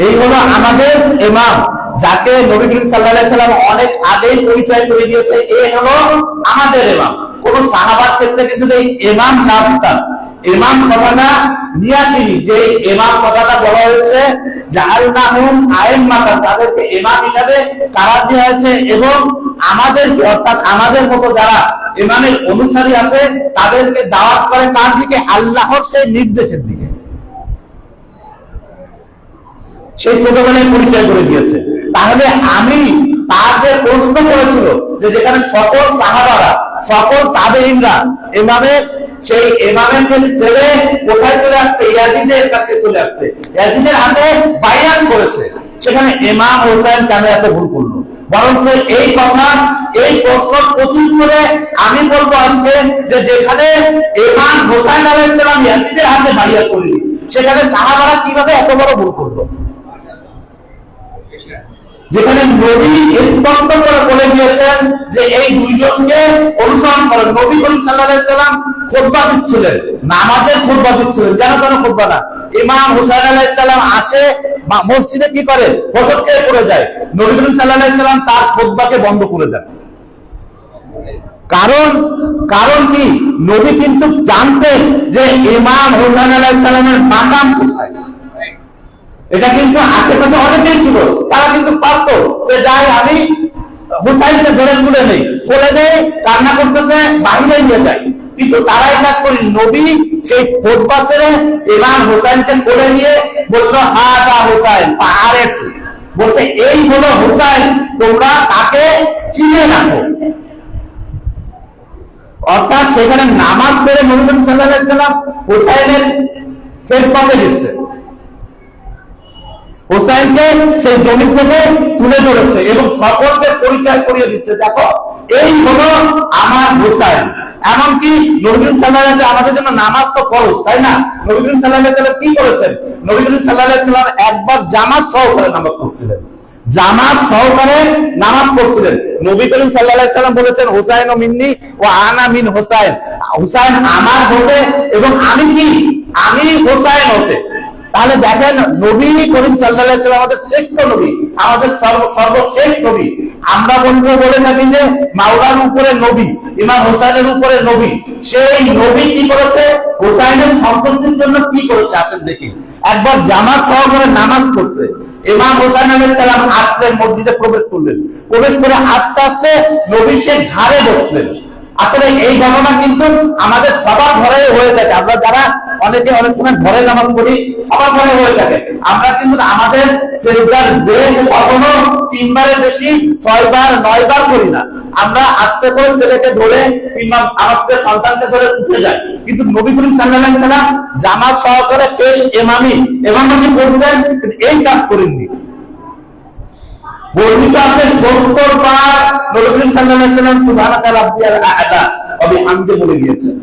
এই হলো আমাদের ইমাম, যাকে নবী করিম সাল্লাল্লাহু আলাইহি সাল্লাম অনেক আগেই পরিচয় করে দিয়েছে। এই হলো আমাদের ইমাম। কোন সাহাবার ক্ষেত্রে কিন্তু এই ইমাম নামটা, ইমাম কথাটা নিয়ে আসেনি। যে ইমাম কথাটা বলা হয়েছে জাআলনাহুম আইম্মাতান, তাদেরকে ইমাম হিসাবে কারার দেওয়া হয়েছে। এবং আমাদের অর্থাৎ আমাদের মতো যারা ইমামের অনুসারী আছে তাদেরকে দাওয়াত করে কার দিকে, আল্লাহর সেই নির্দেশের দিকে। সেই ছোটবেলায় পরিচয় করে দিয়েছে। তাহলে আমি তাদের প্রশ্ন করেছিল যে যেখানে সকল সাহাবারা, সকল তাবেঈনরা ইমামের সেই ইমামের ছেলে কোথায় চলে আসছে? ইয়াজিদের কাছে চলে আসছে, ইয়াজিদের হাতে বায়াত করেছে, সেখানে ইমাম হোসেন কেন এত ভুল করলো? বরঞ্চ এই কথা, এই প্রশ্নের প্রত্যুত্তরে আমি বলবো আজকে যে যেখানে ইমাম হোসেন আলাইহিস সালাম ইয়াজিদের হাতে বায়াত করলেন, সেখানে সাহাবারা কিভাবে এত বড় ভুল করলো? যেখানে নবী স্পষ্ট করে বলে দিয়েছেন যে এই দুইজনকে অনুসরণ করেন। নবী করিম সাল্লাল্লাহু আলাইহি সাল্লাম খুতবা দিচ্ছিলেন, নামাজের খুতবা দিচ্ছিলেন, যেন কোনো খুতবা না। ইমাম হুসাইন আলাইহিস সালাম আসে মসজিদে, কি করে? হোঁচট খেয়ে পড়ে যায়। নবী করিম সাল্লাল্লাহু আলাইহি সাল্লাম তার খুতবাকে বন্ধ করে দেন। কারণ কি? নবী কিন্তু জানতেন যে ইমাম হুসাইন আলাইহিস সালামের মাকাম কোথায়। এটা কিন্তু আশেপাশে অনেকেই ছিল, তারা কিন্তু পারতো যে যাই আমি হুসাইনকে ধরে তুলে নেই, কোলে নেই, কান্না করতেছে, বাইরে নিয়ে যাই। কিন্তু তারা এই কাজ করেন। নবী সেই খুতবা ছেড়ে ইমাম হুসাইনকে কোলে নিয়ে বললো, হাদা হুসাইন আরেফ, বলছে এই হলো হুসাইন, তোমরা তাকে চিনে রাখো। অর্থাৎ সেখানে নামাজ ছেড়ে নবী সাল্লাল্লাহু আলাইহি সাল্লাম হুসাইনের খেদমতে দিচ্ছে, হুসাইনকে সেই জমি থেকে তুলে ধরেছে এবং সকলকে পরিচয় করিয়ে দিচ্ছে, দেখো এই হলো আমার হুসাইন। এমনকি নবী সাল্লাল্লাহু আলাইহি ওয়াসাল্লাম আমাদের জন্য নামাজ তো ফরজ, তাই না? নবী সাল্লাল্লাহু আলাইহি ওয়াসাল্লাম কি করেছেন? নবী সাল্লাল্লাহু আলাইহি ওয়াসাল্লাম একবার জামাত সহকারে নামাজ পড়ছিলেন, জামাত সহকারে নামাজ পড়ছিলেন। নবী করিম সাল্লাল্লাহু আলাইহি ওয়াসাল্লাম বলেছেন, হুসাইন মিন্নি ওয়া আনা মিন হুসাইন, হুসাইন আমার হতে এবং আমি কি? আমি হুসাইন হতে। তাহলে দেখেন, নবী করিম সাল্লাল্লাহু আলাইহি ওয়াসাল্লাম আমাদের শ্রেষ্ঠ নবী, আমাদের সর্বশেষ নবী। আমরা বলে থাকি যে মাওলার উপরে নবী, ইমাম হোসেনের উপরে নবী। সেই নবী কি করেছে? হোসাইনের সন্তুষ্টির জন্য কি করেছে আসেন দেখি। একবার জামাত সহকারে নামাজ পড়ছে, ইমাম হোসেন আলাইহিস সালাম আসলেন, মসজিদে প্রবেশ করলেন, প্রবেশ করে আস্তে আস্তে নবী সেই ঘাড়ে বসলেন। আসলে এই ঘটনা কিন্তু আমাদের সবার ঘরে হয়ে থাকে। আমরা যারা অনেকে অনেক সময় ঘরে নামাজ পড়ি, সবার ঘরে হয়ে থাকে। আমরা কিন্তু আমাদের সেজদার জেদ কখনো 3 বারের বেশি 6 বার 9 বার করি না। আমরা আস্তে করে ছেলেকে ধরে কিংবা আমাদের সন্তানকে ধরে উঠে যাই। কিন্তু নবী করিম সাল্লাল্লাহু আলাইহি ওয়াসাল্লাম জামাত সহকারে পেশ ইমামি করছেন, কিন্তু এই কাজ করেননি। বর্ণিত আছে 70 বার নবী করিম সাল্লাল্লাহু আলাইহি ওয়াসাল্লাম সুবহানাকা রাব্বিয়াল আ'লা ওয়া বিহামদি বলে গিয়েছেন।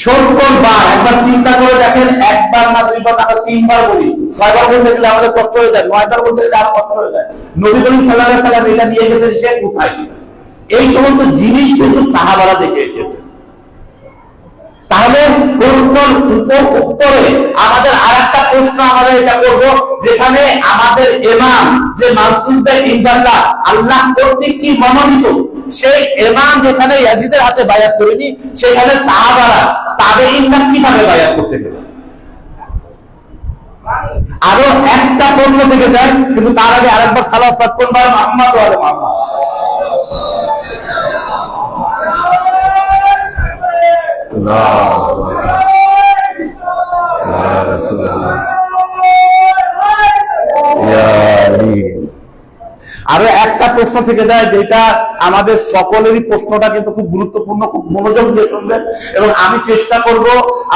70 বার। একবার চিন্তা করে দেখেন, একবার না 2 বার না 3 বার বলি, 6 বার বলতে গেলে আমাদের কষ্ট হয়ে যায়, 9 বার বলতে গেলে আর কষ্ট হয়ে যায়। নবী করিম সাল্লাল্লাহু আলাইহি ওয়াসাল্লাম এটা নিয়ে গেছেন সে কোথায়? এই সমস্ত জিনিস কিন্তু সাহাবারা দেখে এসেছে। তাহলে উত্তরে আমাদের আরেকটা প্রশ্ন আমরা এটা করব, যেখানে আমাদের ইমাম যে মানসুবে ইনশাআল্লাহ আল্লাহ কর্তৃক কি মনোনীত, সেই ইমাম যেখানে ইয়াজিদের হাতে বায়াত করেনি, সেখানে সাহাবারা তাবেঈনরা কিভাবে বায়াত করতে গেল? আরো একটা প্রশ্ন থেকে যায়, কিন্তু তার আগে আরেকবার সালাত পাঠ করুন ভাই মুহাম্মদ ওয়া আলি মুহাম্মদ। আরো একটা প্রশ্ন থেকে যায়, যেটা আমাদের সকলেরই প্রশ্নটা কিন্তু খুব গুরুত্বপূর্ণ, খুব মনোযোগ দিয়ে শুনবেন এবং আমি চেষ্টা করব।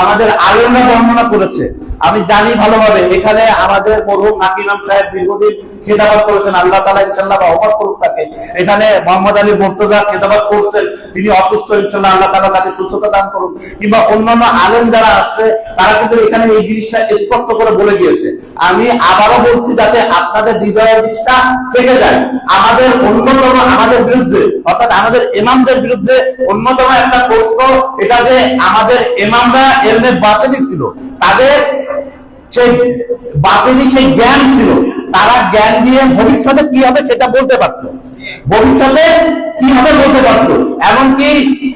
আমাদের আলেমরা বর্ণনা করেছে, আমি জানি ভালোভাবে, এখানে আমাদের মরহুম নাকি ইমাম সাহেব দীর্ঘদিন খেতাবাত করেছেন, আল্লাহ তাআলা ইনশাআল্লাহ রহমত করুক তাকে। এখানে মোহাম্মদ আলী মুর্তজা খেতাবাত করছেন, তিনি অসুস্থ, ইনশাআল্লাহ আল্লাহ তাআলা তাকে সুস্থতা দান করুন। কিংবা অন্যান্য আলেম যারা আসছে, তারা কিন্তু এখানে এই জিনিসটা স্পষ্ট করে বলে দিয়েছে। আমি আবারও বলছি, যাতে আপনাদের হৃদয়ে জিনিসটা থেকে যায়। আমাদের অন্যতম, আমাদের বিরুদ্ধে অর্থাৎ আমাদের ইমামদের বিরুদ্ধে অন্যতম একটা প্রশ্ন এটা যে আমাদের ইমামরা এমনি বাতিনি ছিল, তাদের সেই বাতিনি সেই জ্ঞান ছিল, তারা জ্ঞান দিয়ে ভবিষ্যতে কি হবে সেটা বলতে পারত, ভবিষ্যতে কি হবে বলতে পারত। এমনকি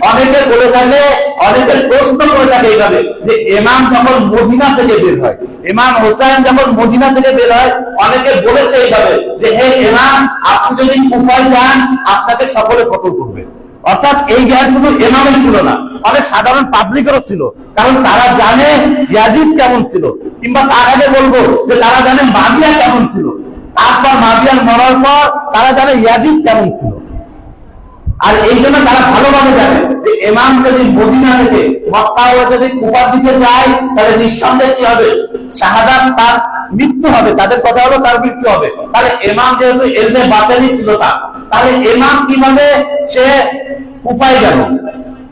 অনেকে বলে থাকে, অনেকের প্রশ্ন করে থাকে এইভাবে যে ইমাম যখন মদিনা থেকে বের হয়, ইমাম হোসেন যখন মদিনা থেকে বের হয়, অনেকে বলেছে এইভাবে যে হে ইমাম, আপনি যদি কুফায় যান আপনাকে সকলে কতল করবে। অর্থাৎ এই জ্ঞান শুধু ইমামের ছিল না, অনেক সাধারণ পাবলিকেরও ছিল, কারণ তারা জানে ইয়াজিদ কেমন ছিল, কিংবা তার আগে বলবো যে তারা জানে মাবিয়া কেমন ছিল, তারপর মাবিয়ার মরার পর তারা জানে ইয়াজিদ কেমন ছিল। আর এই জন্য তারা ভালোভাবে জানে যে ইমাম যদি মদিনা থেকে মক্কা ও যদি কুফার দিকে যায় তাহলে নিঃসন্দেহে কি হবে, শাহাদাত, তার মৃত্যু হবে। তাদের কথা হলো তার মৃত্যু হবে। তাহলে ইমাম যেহেতু ইলমে বাতিনি ছিল তার, তাহলে ইমাম কিভাবে সে কুফায় গেল,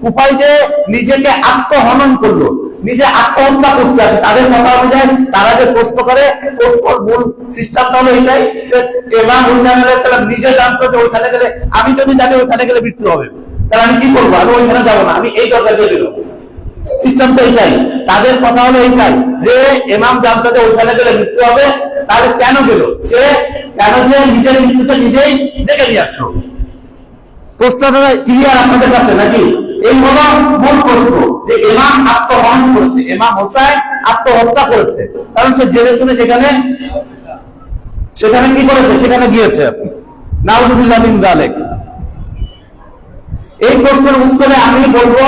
কুফায় যে নিজেকে আত্মহনন করলো, নিজে আত্মহত্যা করতে আছে। তাদের কথা অনুযায়ী তারা যে প্রশ্ন করে, প্রশ্নের মূল সিস্টেমটা হলো এটাই যে ইমাম হুসাইন আলাইহিস সালাম নিজে জানতো যে ওইখানে গেলে, আমি যদি জানি ওইখানে গেলে মৃত্যু হবে, তাহলে আমি কি করবো, আমি ওইখানে যাবো না, আমি এই দরকার দিয়ে দিল। সিস্টেম তো এইটাই, তাদের কথা হলো এইটাই যে ইমাম জানতো যে ওইখানে গেলে মৃত্যু হবে, তাহলে কেন গেল, সে কেন যে নিজের মৃত্যুকে নিজেই ডেকে নিয়ে আসলো। প্রশ্নটা ক্লিয়ার আপনাদের কাছে নাকি? এই হলো মূল প্রশ্ন যে ইমাম আত্মহনন করেছে, ইমাম হোসেন আত্মহত্যা করেছে, কারণ সে জেনে শুনে সেখানে কি করেছে, সেখানে গিয়েছে। নাউযুবিল্লাহ মিন যালিক। এই প্রশ্নের উত্তরে আমি বলবো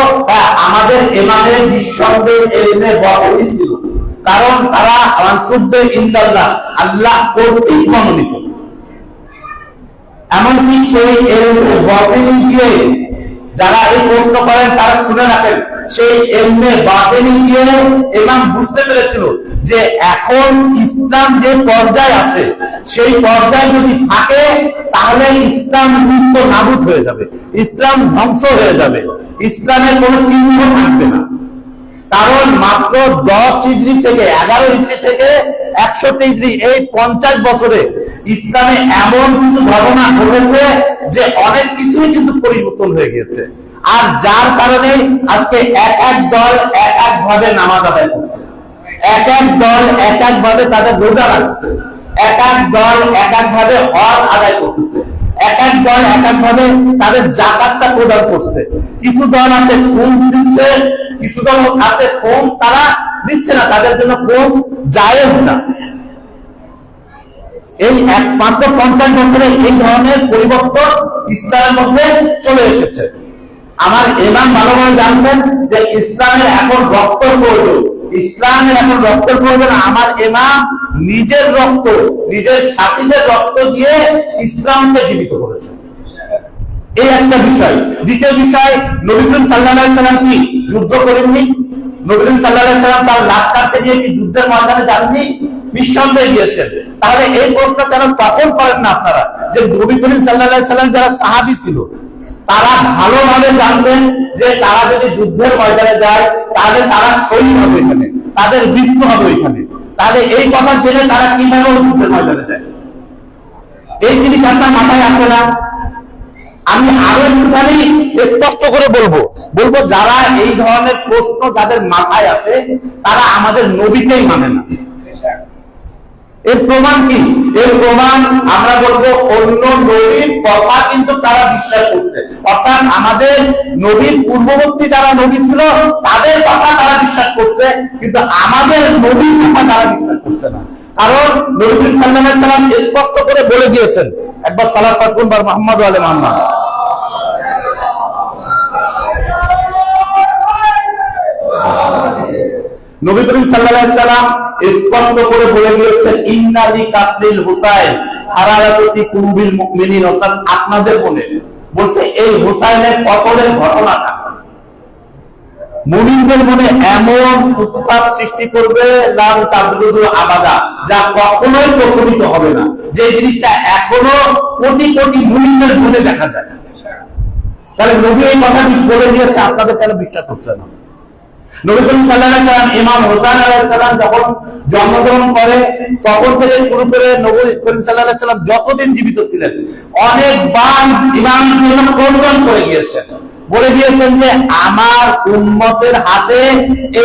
আমাদের ইমামের নিঃসন্দেহে ইলমে বাতিনি ছিল, কারণ তারা মানসুবে ইনদাল্লাহ, আল্লাহ কর্তৃক মনোনীত। এমনকি সেই ইলমে বাতিনি দিয়ে যারা এই প্রশ্ন করেন তারা শুনে রাখেন, সেই ইলমে বাতিনি দিয়ে ইমাম বুঝতে পেরেছিল যে এখন ইসলাম যে পর্যায়ে আছে সেই পর্যায়ে যদি থাকে তাহলে ইসলাম নষ্ট নাবুদ হয়ে যাবে, ইসলাম ধ্বংস হয়ে যাবে, ইসলামের কোনো চিহ্ন থাকবে না। কারণ মাত্র 10 হিজরি থেকে 11 হিজরি থেকে 100 হিজরি এই 50 বছরে ইসলামে এমন কিছু ঘটনা ঘটেছে যে অনেক কিছুই কিন্তু পরিবর্তন হয়ে গেছে। আর যার কারণে আজকে এক এক দল এক এক ভাবে নামাজ আদায় করছে, এক এক দল এক এক ভাবে তাদের রোজা রাখছে, এক এক দল এক এক ভাবে হজ আদায় করতেছে, এক এক দল এক এক ভাবে তাদের যাকাতটা প্রদান করছে। কিছু দল আছে খুন দিচ্ছে, কিছু দল আছে খুন তারা দিচ্ছে না, তাদের জন্য খুন জায়েজ না। এই মাত্র 50 বছরে এই ধরনের পরিবর্তন ইসলামের মধ্যে চলে এসেছে। আমার ইমাম ভালোভাবে জানতেন যে ইসলামের এখন রক্তের প্রয়োজন, ইসলামের এখন রক্তের প্রয়োজন। আমার ইমাম নিজের রক্ত, নিজের সাথীদের রক্ত দিয়ে ইসলামকে জীবিত করেছে। এই একটা বিষয়। দ্বিতীয় বিষয়, নবী করিম সাল্লাল্লাহু আলাইহি সাল্লাম কি যুদ্ধ করেননি? নবী করিম সাল্লাল্লাহু আলাইহি সাল্লাম তার লাশ কাটতে গিয়ে কি যুদ্ধের ময়দানে যাননি? নিঃসন্দেহে গিয়েছেন। তাহলে এই প্রশ্ন কেন তখন করেন না আপনারা যে নবী করিম সাল্লাল্লাহু আলাইহি সাল্লাম যারা সাহাবী ছিল তারা ভালোভাবে জানতেন যে তারা যদি যুদ্ধের ময়দানে যায় তাহলে তারা শহীদ হবে, এখানে তাদের মৃত্যু হবে এখানে। তাহলে এই কথা জেনে তারা কিভাবে যুদ্ধের ময়দানে যায়? এই জিনিস আপনার মাথায় আসে না। আমি আরো একটুখানি স্পষ্ট করে বলবো যারা এই ধরনের প্রশ্ন যাদের মাথায় আসে তারা আমাদের নবীকেই মানে না। এর প্রমাণ কি? এর প্রমাণ আমরা বলবো অন্য নবীর কথা কিন্তু তারা বিশ্বাস করছে, অর্থাৎ আমাদের নবীর পূর্ববর্তী যারা নবী ছিল তাদের কথা তারা বিশ্বাস করছে, কিন্তু আমাদের নবীর কথা তারা বিশ্বাস করছে না। কারণ নবী সাল্লাল্লাহু আলাইহি সাল্লাম স্পষ্ট করে বলে দিয়েছেন, একবার সালাত পাঠ করুন বার মুহাম্মদ ওয়া আলি মুহাম্মদ। নবী করিম সাল্লাল্লাহু আলাইহি সাল্লাম স্পষ্ট করে বলে দিয়েছেন, ইন্না লিকাতলিল হুসাইন হারারাতুতি কুলুবিল মুমিনিন, অর্থাৎ আপনাদের মনে বলছে এই হুসাইনের কতলের ঘটনাটা মুমিনদের মনে এমন উত্তাপ সৃষ্টি করবে লাম তাবরুদু আবাদা, যা কখনোই প্রশমিত হবে না। যে জিনিসটা এখনো কোটি কোটি মুমিনদের মনে দেখা যায়। তাহলে নবী এই কথা বলে দিয়েছে, আপনাদের কেন বিশ্বাস হচ্ছে না? নবী করিম সাল্লাল্লাহু আলাইহি সাল্লাম ইমাম হোসেন আলাইহিস সালাম যখন জন্মগ্রহণ করে তখন থেকে শুরু করে নবী করিম সাল্লাল্লাহু আলাইহি সাল্লাম যতদিন জীবিত ছিলেন অনেকবার ইমাম প্রদান করে গিয়েছেন, বলে দিয়েছেন যে আমার উম্মতের হাতে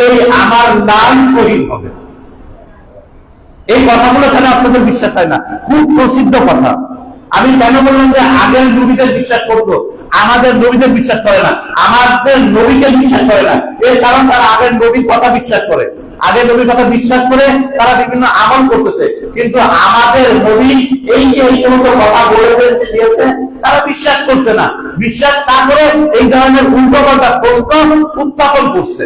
এই আমার নাম শহীদ হবে। এই কথাগুলো কেন আপনাদের বিশ্বাস হয় না? খুব প্রসিদ্ধ কথা। আমি কেন বললাম যে আগের নবীদের বিশ্বাস করতো, আমাদের নবীদের বিশ্বাস করে না, আমাদের নবীকে বিশ্বাস করে না। এর কারণ তারা আগের নবীর কথা বিশ্বাস করে, আগের নবীর কথা বিশ্বাস করে তারা বিভিন্ন আমল করতেছে, কিন্তু আমাদের নবী এই যে এই সমস্ত কথা বলে দিয়েছে তারা বিশ্বাস করছে না। বিশ্বাস না করে এই ধরনের উল্টোপাল্টা প্রশ্ন উত্থাপন করছে।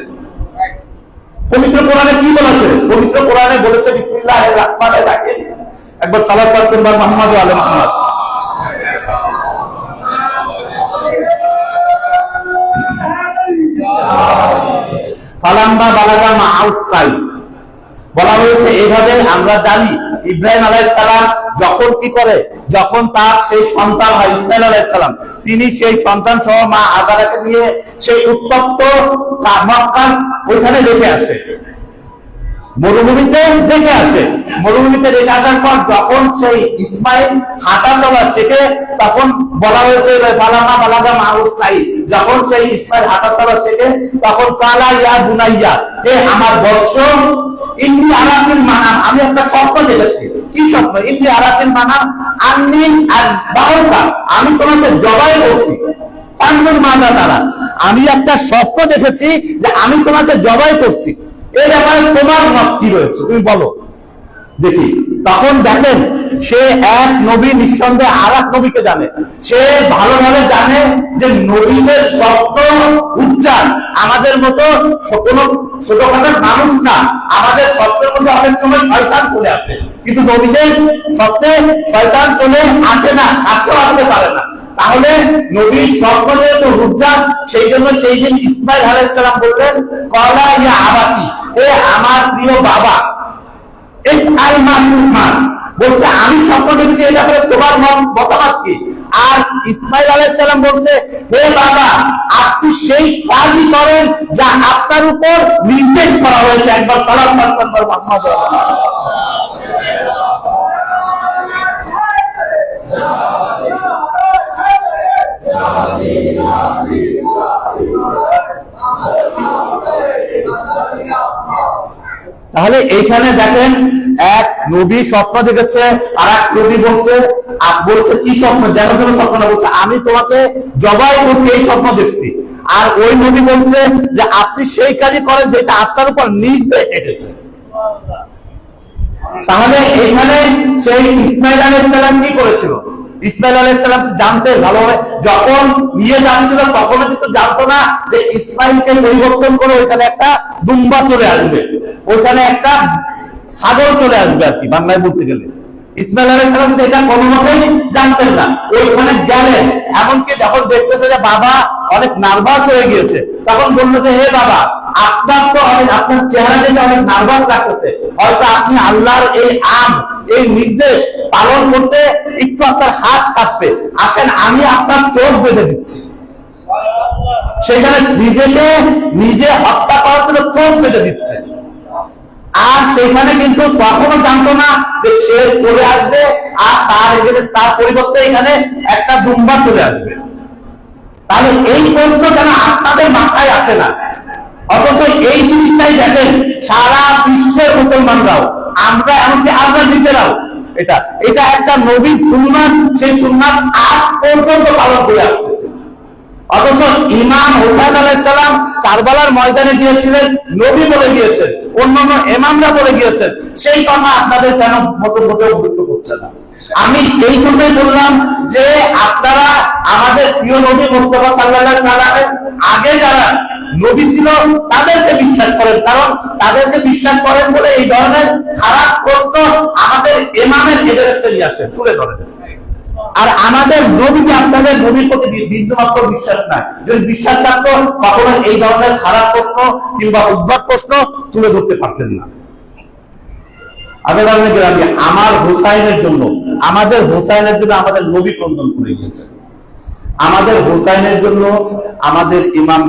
পবিত্র কোরআনে কি বলেছে? পবিত্র কোরআনে বলেছে বিসমিল্লাহির রহমানির রহিম। একবার সালাত পাঠ করুন মুহাম্মদ ওয়া আলি মুহাম্মদ। ফালাম্মা বালাগা মাআস সাই, বলা হয়েছে এইভাবে আমরা জানি ইব্রাহিম আলাইহিস সালাম যখন কি করে, যখন তার সেই সন্তান হয় ইসমাইল আলাইহিস সালাম, তিনি সেই সন্তান সহ মা হাজারাকে নিয়ে সেই উত্তপ্ত মক্কা ওইখানে রেখে আসে, মরুভূমিতে রেখে আসে। মরুভূমিতে রেখে আসার পর যখন সেই ইসমাইল হাঁটা চলা শেখে, তখন বলা হয়েছে ফালাম্মা বালাগা মাআস সাই, যখন সেই ইসমাইল হাঁটা চলা শেখে তখন কালা ইয়া বুনাইয়া, হে আমার বৎস, ইন্নী আরাফিল মানাম, আমি একটা স্বপ্ন দেখেছি। কি স্বপ্ন? ইন্নী আরাফিল মানাম আন্নী আযবাহুকা, আমি তোমাকে জবাই করছি। পাঁচজন মাদা তারা, আমি একটা স্বপ্ন দেখেছি যে আমি তোমাকে জবাই করছি, এই ব্যাপারে তোমার মত কি রয়েছে তুমি বলো দেখি। তখন দেখেন সে এক নবী নিঃসন্দেহে আর এক নবীকে জানে, সে ভালোভাবে জানে যে নবীদের স্বপ্ন উচ্চার আমাদের মতো কোনো ছোটখাটো মানুষ না, আমাদের স্বপ্নের মধ্যে অনেক সময় শয়তান চলে আসে, কিন্তু নবীদের স্বপ্নে শয়তান চলে আসে না, কাছেও আসতে পারে না। তাহলে নবীর স্বপ্ন যেহেতু হুজ্জাত, সেই জন্য সেই দিন ইসমাইল আলাইহিস সালাম বললেন ক্বালা ইয়া আবাতি, হে আমার প্রিয় বাবা, ইফআল মা তু'মার, বলছে আমি স্বপ্ন দেখেছি, এটা করে তোমার মতামত কি? আর ইসমাইল আলাইহিস সালাম বলছে হে বাবা, আপনি সেই কাজই করেন যা আপনার উপর নির্দেশ করা হয়েছে। একবার সালাত পাঠ করুন মুহাম্মদ। তাহলে এইখানে দেখেন এক নবী স্বপ্ন দেখেছে, আর এক নবী বলছে কি স্বপ্ন, যেন যেন স্বপ্ন না, বলছে আমি তোমাকে জবাই করছি, এই স্বপ্ন দেখছি। আর ওই নবী বলছে যে আপনি সেই কাজই করেন যেটা আপনার উপর নির্দেশ এসেছে। তাহলে এখানে সেই ইসমাইল আলাইহিস সালাম কি করেছিল? ইসমাইল আলাইহিস সালাম জানতেন ভালোভাবে, যখন নিয়ে যাচ্ছিল তখনও কিন্তু জানতো না যে ইসমাইলকে পরিবর্তন করে ওইখানে একটা দুম্বা চলে আসবে, ওইখানে একটা ছাগল চলে আসবে, আর কি বাংলায় বলতে গেলে। ইসমাইল আলাইহিস সালাম এটা কোনো মতেই জানতেন না। ওইখানে গেলেন, এমনকি যখন দেখতেছে যে বাবা অনেক নার্ভাস হয়ে গিয়েছে, তখন বললো যে হে বাবা, আপনার তো আপনার চেহারা দেখে অনেক নার্ভাস লাগতেছে, হয়তো আপনি আল্লাহর এই নির্দেশ পালন করতে একটু আপনার হাত কাঁপবে, আসেন আমি আপনার চোখ বেঁধে দিচ্ছি। সেখানে নিজেকে নিজে হত্যা করার জন্য চোখ বেঁধে দিচ্ছে। আর সেখানে কিন্তু কখনো জানতো না যে সে চলে আসবে আর তার পরিবর্তে এখানে একটা দুম্বা চলে আসবে। তাহলে এই প্রশ্ন কেন আপনাদের মাথায় আসে না? অথচ এই জিনিসটাই দেখেন সারা বিশ্বের মুসলমানরাও, আমরা এমনকি আমরা নিজেরাও এটা একটা নবীর সুন্নাত, সেই সুন্নাত আজ পর্যন্ত পালন করে আসতেছে। অথচ ইমাম হুসাইন আলাইহিস সালাম কারবালার ময়দানে গিয়েছিলেন, নবী বলে গিয়েছেন, অন্যান্য ইমামরা বলে গিয়েছেন, সেই কথা আপনাদের কেন মোটেও গুরুত্ব করছে না? আমি এই জন্যই বললাম যে আপনারা আমাদের প্রিয় নবী মুস্তাফা সাল্লাল্লাহু আলাইহি ওয়াসাল্লামের আগে যারা নবী ছিল তাদেরকে বিশ্বাস করেন, কারণ তাদেরকে বিশ্বাস করেন বলে এই ধরনের খারাপ প্রশ্ন আমাদের ইমামের এগেইনস্টে নিয়ে আসেন, তুলে ধরেন। আর আমাদের নবীকে আপনাদের নবীর প্রতি বিন্দুমাত্র বিশ্বাস নাই। যদি বিশ্বাস থাকতো কখনো এই ধরনের খারাপ প্রশ্ন কিংবা উদ্ভট প্রশ্ন তুলে ধরতে পারতেন না। আমার হুসাইনের জন্য আমাদের নবী ক্রন্দন করে গিয়েছেন, আমাদের হুসাইনের জন্য আমাদের ইমাম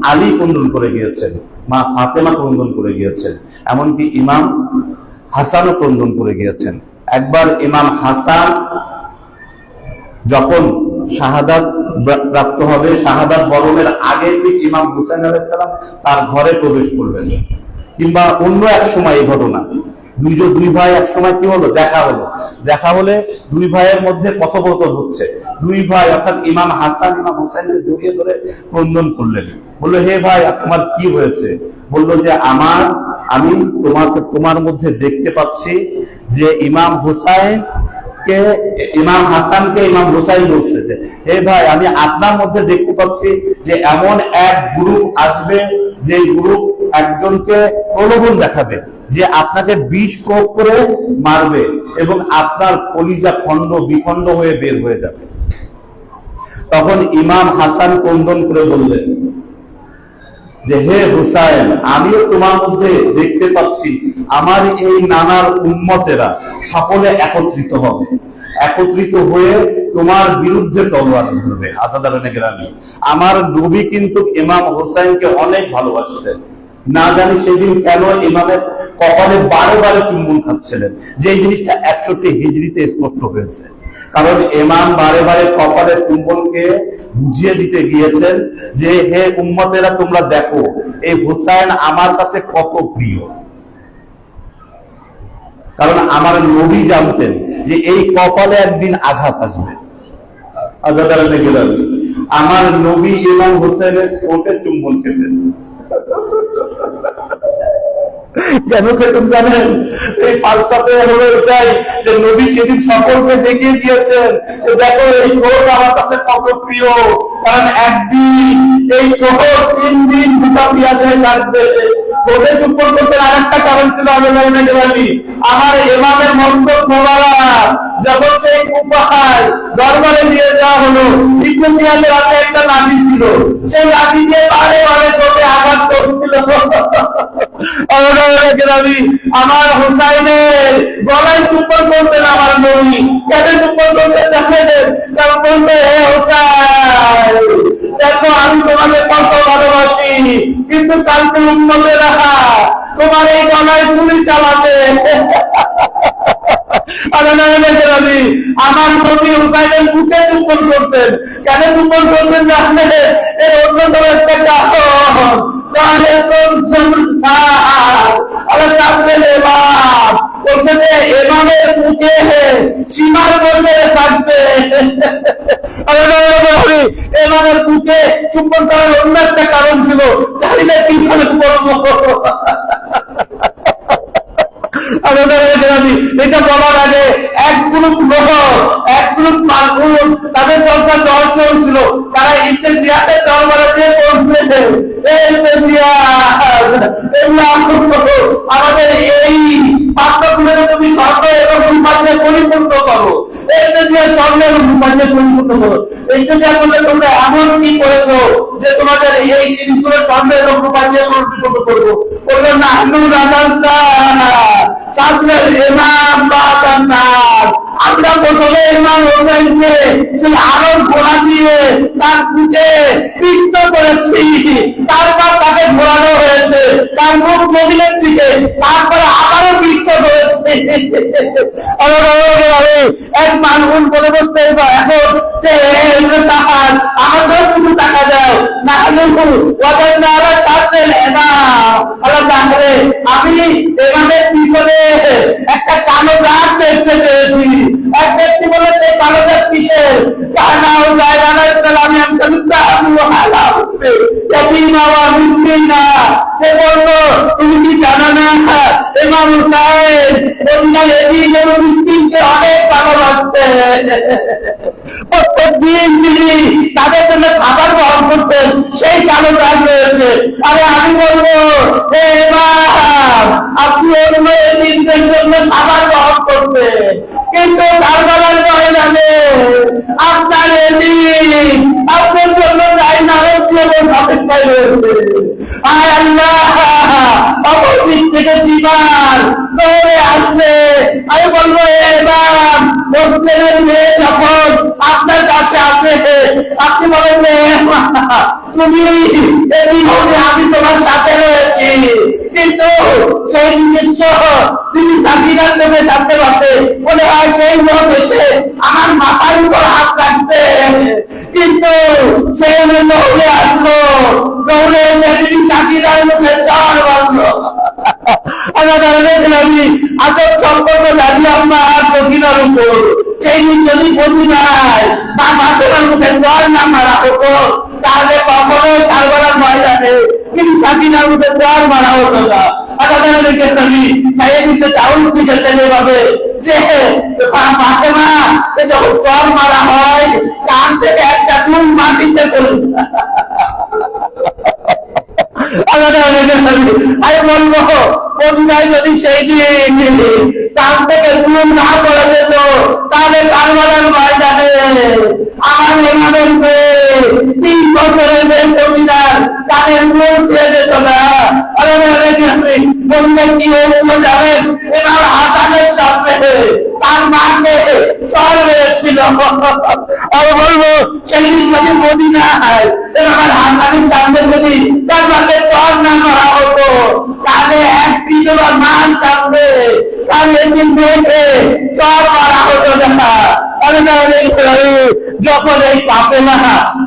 আলী ক্রন্দন করে গিয়েছেন, মা ফাতেমা ক্রন্দন করে গিয়েছেন, এমনকি ইমাম হাসানও ক্রন্দন করে গিয়েছেন। একবার ইমাম হাসান যখন শাহাদাত প্রাপ্ত হবে, শাহাদাত বরণের আগে ঠিক ইমাম হুসাইন আলাইহিস সালাম তার ঘরে প্রবেশ করবেন। কিংবা অন্য এক সময় এই ঘটনা, দুই ভাই এক সময় কি হলো, দেখা হলে দুই ভাইয়ের মধ্যে কথোপকথন হচ্ছে, দুই ভাই অর্থাৎ ইমাম হাসান ইমাম হুসাইনকে জড়িয়ে ধরে ক্রন্দন করলেন, বললো হে ভাই তোমার কি হয়েছে? বললো যে আমি তোমার মধ্যে দেখতে পাচ্ছি যে ইমাম হাসানকে ইমাম হুসাইন বলছে, হে ভাই আমি আপনার মধ্যে দেখতে পাচ্ছি যে এমন এক গ্রুপ আসবে যে গ্রুপ একজনকে প্রলোভন দেখাবে যে আপনাকে বিষ প্রয়োগ করে মারবে এবং আপনার কলিজা খণ্ড বিখণ্ড হয়ে বের হয়ে যাবে। তখন ইমাম হাসান ক্রন্দন করে বললেন যে হে হুসাইন, আমিও তোমার মধ্যে দেখতে পাচ্ছি আমার এই নানার উম্মতেরা সকলে একত্রিত হবে, একত্রিত হয়ে তোমার বিরুদ্ধে তলোয়ার ধরবে। আজাদারানে গ্রামী, আমার নবী কিন্তু ইমাম হুসাইনকে অনেক ভালোবাসতেন। না জানি সেদিন কেন ইমামের কপালে বারে বারে চুম্বন খাচ্ছিলেন, যে জিনিসটা 61 হিজরিতে স্পষ্ট হয়েছে। কারণ ইমাম বারে বারে কপালে চুম্বনকে বুঝিয়ে দিতে গিয়েছেন যে হে উম্মতেরা, তোমরা দেখো এই হুসাইন আমার কাছে কত প্রিয়। কারণ আমার নবী জানতেন যে এই কপালে একদিন আঘাত আসবে। আজাদারানে গ্রামী, আমার নবী ইমাম হুসাইনের ঠোঁটে চুম্বন খেতেন। কেন খেতেন জানেন? এই ফালসাফে হলো এটাই যে নবী সেদিন সকলকে দেখিয়ে দিয়েছেন যে দেখো এই ঠোঁট আমার কাছে কত প্রিয়। কারণ একদিন এই ঠোঁট 3 দিন দুটা পিয়াসায় কাটবে। ঠোঁটে চুম্বন করতে আরেকটা কারণ ছিল আমার ইমামের মন্তব্য মোবারক যখন সেই কুফায় দরবারে নিয়ে যাওয়া হলো, ইবনে জিয়াদের হাতে একটা লাঠি ছিল, সেই লাঠি দিয়ে বারে বারে ঠোঁটে আঘাত করছিল। আমার হুসাইনের গলায় চুম্বন করতেন আমার নবী। কেন চুম্বন করতেন জানেন? কারণ বলবে হে হুসাইন, দেখো আমি তোমাকে কত ভালোবাসি, কিন্তু কালকে উম্মতেরা তোমার এই গলায় ছুরি চালাবে। আমার নবী হুসাইনের বুকে চুম্বন করতেন। কেন চুম্বন করতেন জানেন? এর অন্যতম একটা কারণ এমামের বুকে সীমার বসে থাকবে। এমামের বুকে চুম্বন করার অন্য একটা কারণ ছিল, জানি না কিভাবে বলবো। এটা বলার আগে এক গ্রুপ লোক, এক গ্রুপ মানুষ, তাদের সরকার দল চলছিল, তারা ইবনে জিয়াদের দরবারে দিয়ে পৌঁছলেন, আমাদের এই পাত্রগুলোকে তুমি স্বর্ণ এবং রূপাঞ্চে পরিপূর্ণ করো। ইবনে জিয়া স্বর্ণ এবং রূপাঞ্চে পরিপূর্ণ করো। ইবনে জিয়া বললে তোমরা এমন কি করেছো যে তোমাদের এই জিনিসগুলো স্বর্ণ এবং রূপাঞ্চে পরিপূর্ণ করবো? বললো না, আমরা প্রথমে ইমাম হুসাইনকে সেই আলোর ঘোড়া দিয়ে তার বুকে পিষ্ট করেছি, তারপর তাকে ঘোরানো হয়েছে তার মুখ জমিনের দিকে, তারপরে আবারও পিষ্ট করেছে। এক মানুষ বলে বসতে এখন যে আমাদের কিছু টাকা দাও না, আমি এভাবে পিছনে একটা কালো দাগ দেখতে পেয়েছি। এক ব্যক্তি বলে সেই কালো দাগ কিসের? সে বললো তুমি কি জানো না ইমাম হুসাইন মিসকিনকে অনেক ভালোবাসতে, প্রত্যেক দিন তিনি তাদের জন্য খাবার গ্রহণ করতেন, সেই কালো দাগ রয়েছে। আরে আমি বলবো হে ইমাম, আপনি অন্য এতিমদের জন্য খাবার গ্রহণ করতেন, কিন্তু কারবালার ময়দানে আপনার এতিম আপনার জন্য যাই না জীবন অপেক্ষায় রয়েছে। আয় আল্লাহ, অপরদিক থেকে জীবন দৌড়ে আসছে। আমি বলবো ইমাম, মুসলিমের মেয়ে যখন আপনার কাছে আসে, আপনি বলেন তুমি আমি তোমার সাথে রয়েছি, কিন্তু সেই নিজস্ব তিনি সাকিরার চোখে জানতে পারছে বলে হয় সেই লোক এসে আমার মাথার উপর হাত রাখতে, কিন্তু সেই দৌড়ে আসলো, দৌড়ে এসে তিনি সাকিরার মুখে জ্বর বাঁধলো। আজব সম্পর্ক দাঁড়িয়ে আমার সকিনার উপর, সেই দিন যদি বলি নাই বা মাথার মুখে জ্বর না মারা হতো, তাহলে কখনোই কারবালার ময়দানে কিন্তু সাকিনার মুখে জ্বর মারা হতো না। ফাতেমা যখন জ্বর মারা হয়, কান থেকে একটা চুল মাটিতে পড়ে আমি বলবো মদিনায় যদি সেই দিন কান থেকে গুণ না করা যেত তাহলে কারবালার ময়দানে আমার ইমামের মেয়ে 3 বছরের মেয়ে মদিনার কানের গুণ ছেড়ে যেত না। মদিনায় কি হয়েছিল জানেন? এবার হাসানের সামনে তার মাকে চর মেরেছিল। আমি বলবো সেই দিন যদি মদিনায় আমার হাসানের সামনে যদি তার মাকে চর না করা হতো তাহলে এক বিধবা মান সামনে তার একদিন মেয়েকে চর মারা হতো না। যখন এই কাফেলা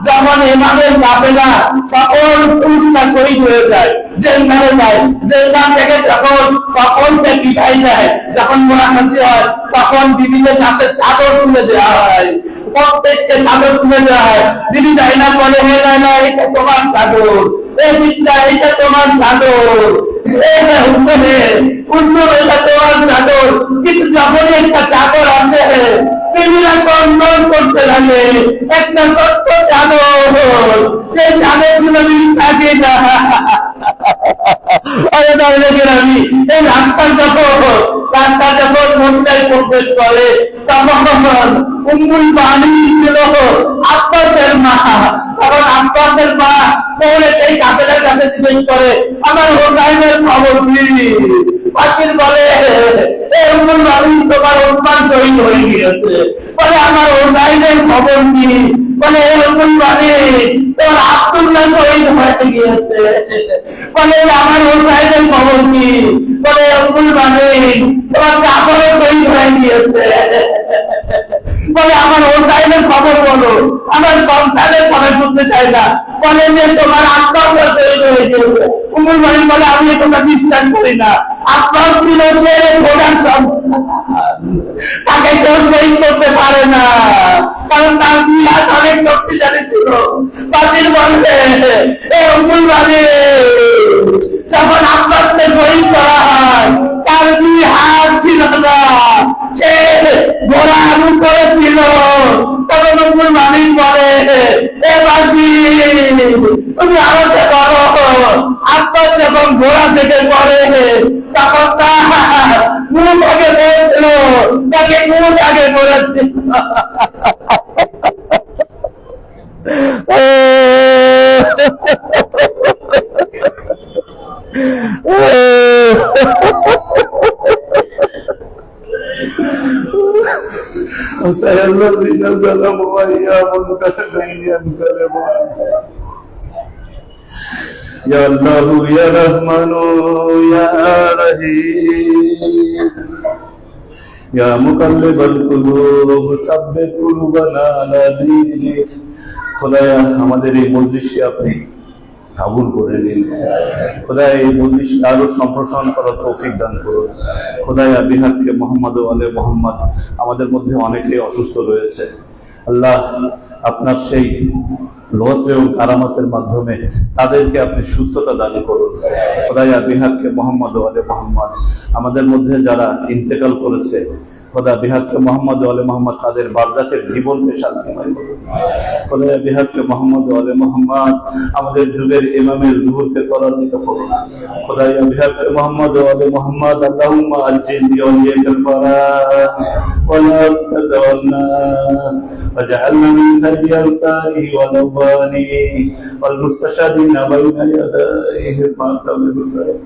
যখন ইমামের কাফেলা সকল পুরুষরা শহীদ হয়ে যায়, জেলখানে যায়, জেলখান থেকে যখন সকলকে বিদায় দেয়, যখন মোনাকাশি হয় তখন বিবিদের কাছে চাদর তুলে দেওয়া হয়, প্রত্যেককে চাদর তুলে দেওয়া হয়। বিবি যায় না বলে, হে না এটা তোমার চাদর, এই বিদ্যা এটা তোমার চাদর, এটা তোমার চাদর। কিন্তু যখনই একটা চাদর আছে বিবিরা কন্দন করতে লাগে, একটা ছোট্ট চাদর, যে চাদর ছিল বিবি থাকে না। আমি এই রাস্তা যখন মদিনায় প্রবেশ করে তখন উম্মুল বানি ছিল আব্বাসের মা। তখন আব্বাসের মা পৌঁছে সেই কাফেলার কাছে জিজ্ঞেস করে, আমার হোসাইনের খবর কি? পাশির বলে, উম্মুল বানি তোমার ওসমান শহীদ হয়ে গিয়েছে। বলে আমার হোসাইনের খবর কি? বলে উম্মুল বানি তোমার আব্দুল্লাহ শহীদ হয়ে গিয়েছে। বলে আমার হোসাইনের খবর কি? বলে উম্মুল বানি তোমার জাফর শহীদ হয়ে গিয়েছে। বলে আমার হোসাইনের খবর বলো, আমার সন্তানের খবর শুনতে চাই না। বলে যে তোমার আব্বাস শহীদ হয়ে গিয়েছে। উম্মুল বানি বলে আমি এই কথা বিশ্বাস করি না। আব্বাস ছিল সে ঘোড়ার সন্তান, তাকে কেউ শহীদ করতে পারে না, কারণ তার বিহার অনেক শক্তিশালী ছিল। বাজির বলে উম্মুল বানি যখন আব্বাসকে শহীদ করা হয় তার 2 হাত ছিল না, সে ঘোড়ার উপরে ছিল। তখন উম্মুল বানি বলে, এ বাজি তুমি আমাকে বলো, আব্বাস যখন ঘোড়া থেকে পড়ে তখন তার মুখ আগে পড়েছিল, তাকে মুখ আগে পড়েছিল। الذين ظلموا وإياهم ينقلبون يا الله يا رحمن يا رحيم يا مقلب القلوب ثبت قلوبنا على دينك। খোদায়া আমাদের এই মজলিসকে আপনি কবুল করে নিন। খোদায়া এই মজলিসকে আরো সম্প্রসারণ করার তৌফিক দান করুন। খোদায়া বিহারকে মোহাম্মদ ও আলে মোহাম্মদ, আমাদের মধ্যে অনেকেই অসুস্থ রয়েছে, আল্লাহ আপনার সেই লুৎফ এবং কারামতের মাধ্যমে তাদেরকে আপনি সুস্থতা দান করুন। খোদায়া বিহারকে মোহাম্মদ ও আলে মোহাম্মদ, আমাদের মধ্যে যারা ইন্তেকাল করেছে খোদা বিহারকে মোহাম্মদ ও আলে মোহাম্মদ তাদের বারজাকের জীবনকে শান্তিময় করুন। খোদা বিহারকে মোহাম্মদ ও আলে মোহাম্মদ আমাদের যুগের ইমামের যুহুরকে ত্বরান্বিত করুন। খোদা বিহারকে মোহাম্মদ ও আলে মোহাম্মদ আল্লাহুম্মা আজ্জিল বিওয়ালিয়াকাল ফারাজ ওয়া লা তাদাওয়ান্না ওয়াজআলনা মিন খায়রি আনসারিহি ওয়া নওয়ানিহি ওয়াল মুস্তাশাদিনা বাইনা ইয়াদাইহি মাতাম হুসাইন।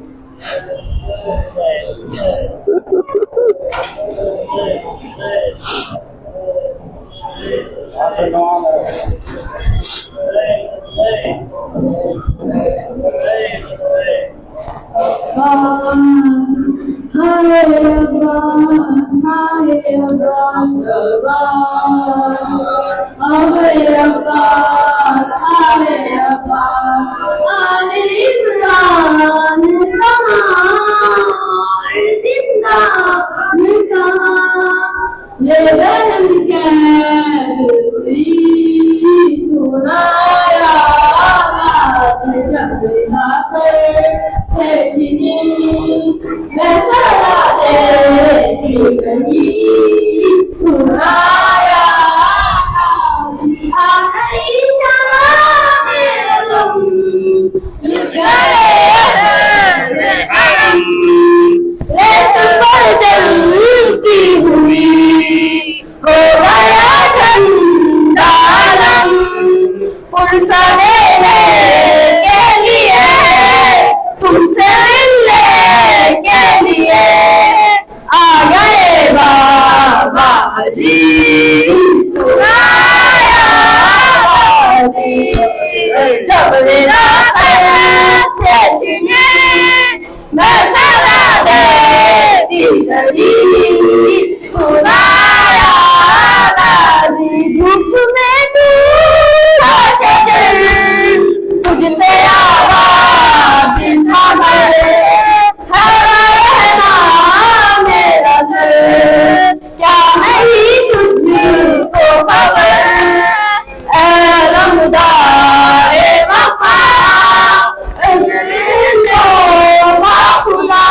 Thank you. मैं सदा देती रही खुदाया दादी धूप में तू तुझसे आवाज खबर रहना मेरा दिल क्या नहीं तुझको खबर लम्दाए वफा खुदा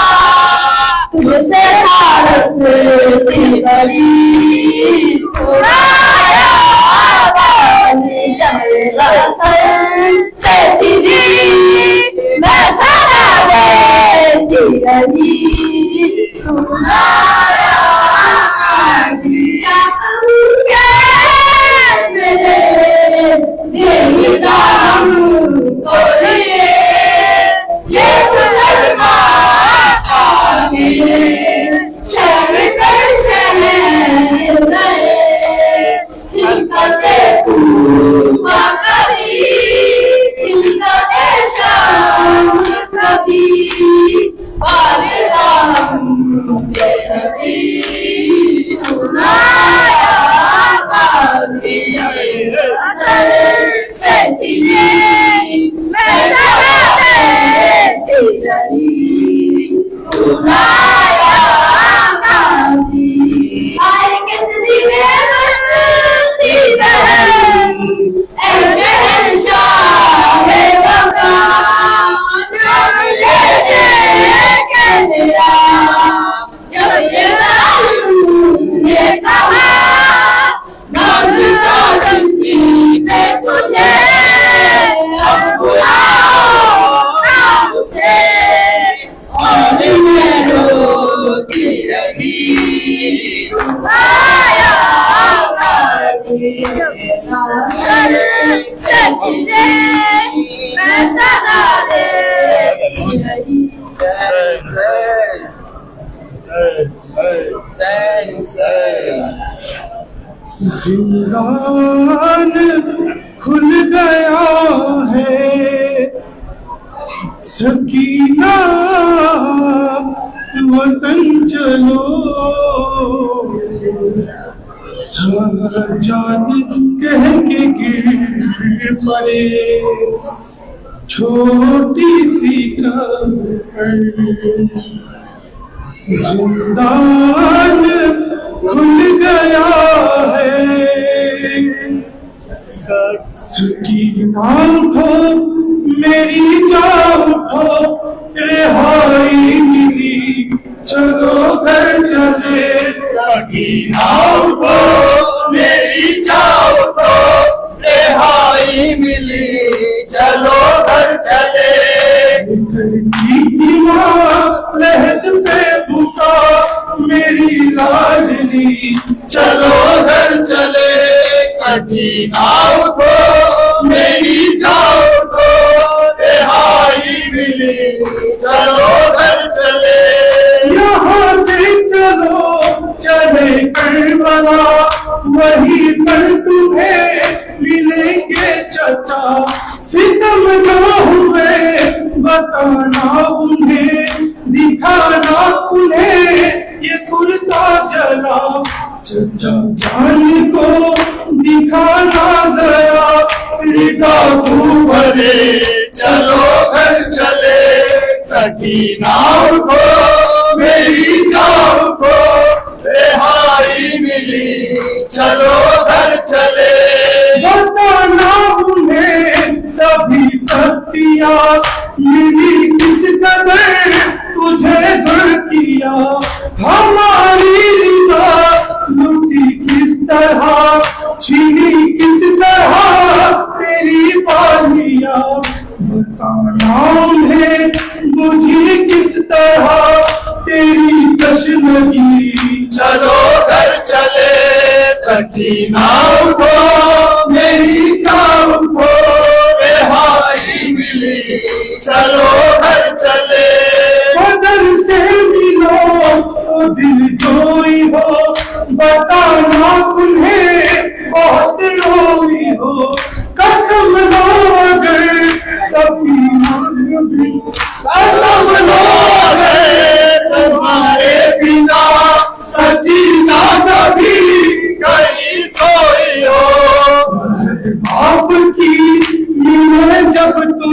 तुझसे हंसती बड़ी खुदाया से सीधी मैं सदा देती रही खुदाया मेरे हम को ये मुसलमा शहर कर शहर गए कभी जिंदान खुल गया है सकीना वतन चलो साजाद कह के गिर पड़े छोटी सी कब्र जिंदान खुल गया है सकीना उठो मेरी जान उठो रिहाई मिली चलो घर चले सकीना उठो मेरी जान उठो रिहाई मिली चलो घर चले की माँ लहद पे भूखा मेरी लाडली चलो घर चले सकीना उठो मेरी जान उठो रिहाई मिली चलो घर चले यहाँ से चलो चले करबला वहीं पर तुम्हें मिलेंगे चचा सितम जो हुए बताना उन्हें दिखाना उन्हें ये कुर्ता जला चचा जान को दिखाना जरा रिदा भरे चलो घर चले सकीना उठो मेरी जान को रिहाई मिली चलो घर चले बताना उन्हें सभी सत्या मिली किस कदर तुझे घर किया हमारी रिदा लुटी किस तरह छीनी किस तरह तेरी पालिया बताना उन्हें मुझे किस तरह तेरी कश्मीरी चलो घर चले सकीना उठो मेरी जान उठो रिहाई मिली चलो घर चले बदर से मिलो तो दिल जोई हो बताना उन्हें बहुत रोई हो कसम लो अगर सकीना कसम लो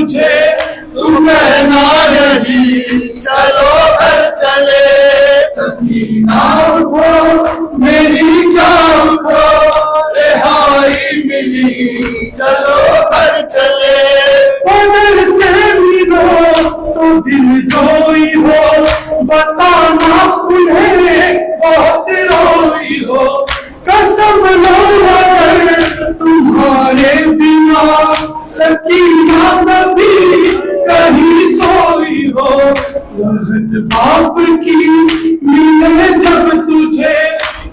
तुझे तू कहना यही चलो घर चले सकीना उठो मेरी जान उठो रिहाई मिली चलो घर चले पदर से मिलो तो दिल जोई हो बताना उन्हें बहुत रोई हो कसम लो अगर तुम्हारे बिना सकीना कभी कहीं सोई हो वहद बाप की मिले जब तुझे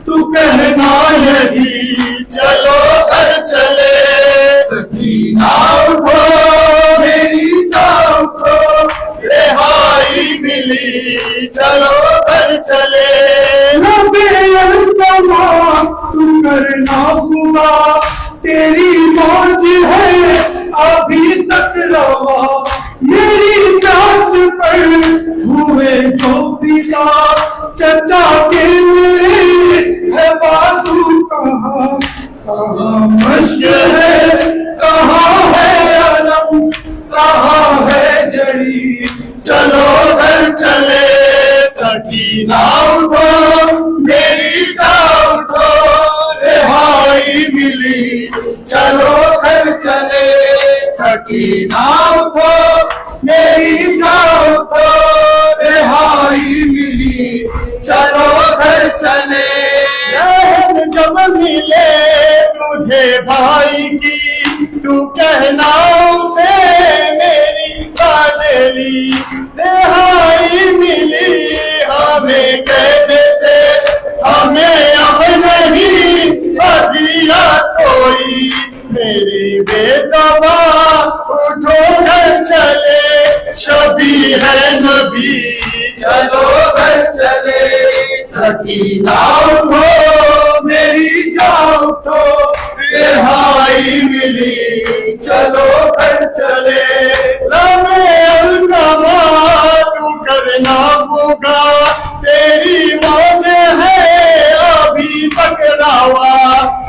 तू कहना यही चलो घर चले सकीना उठो मेरी जान उठो रिहाई मिली चलो घर चले तू करना हुआ तेरी मौज है अभी तक रवा मेरी प्यास पर हुए जो फिदा चचा के मेरे है बाजू कहाँ मश्क है कहाँ है अलम कहाँ है जड़ी चलो घर चले सकीना उठो मेरी जान उठो रिहाई मिली चलो घर चले सकीना उठो मेरी जान उठो रिहाई मिली चलो घर चले रहन जब मिले तुझे भाई की तू कहना उसे मेरी लाडली रिहाई मिली हमें कैद से हमें अब नहीं अजिया कोई मेरी बेज़बा उठो घर चले शबी है नबी चलो घर चले सकीना उठो मेरी जान उठो रिहाई मिली चलो घर चले लबे अलकमा तू करना होगा तेरी मौज है अभी पकड़ावा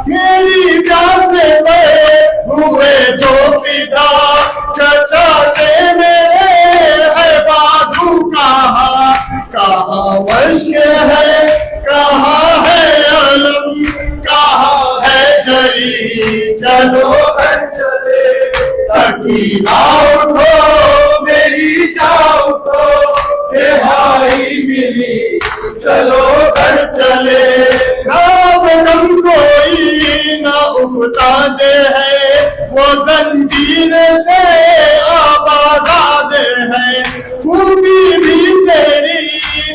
मेरी प्यासे में हुए जो फिदा चचा के मेरे है बाजू कहाँ मश्क है कहाँ है अलम कहाँ है जरी चलो घर चले सकीना उठो मेरी जान उठो रिहाई मिली चलो घर चले नाम कोई ना उफता दे है वो जंजीर से आबाद है खूबी भी तेरी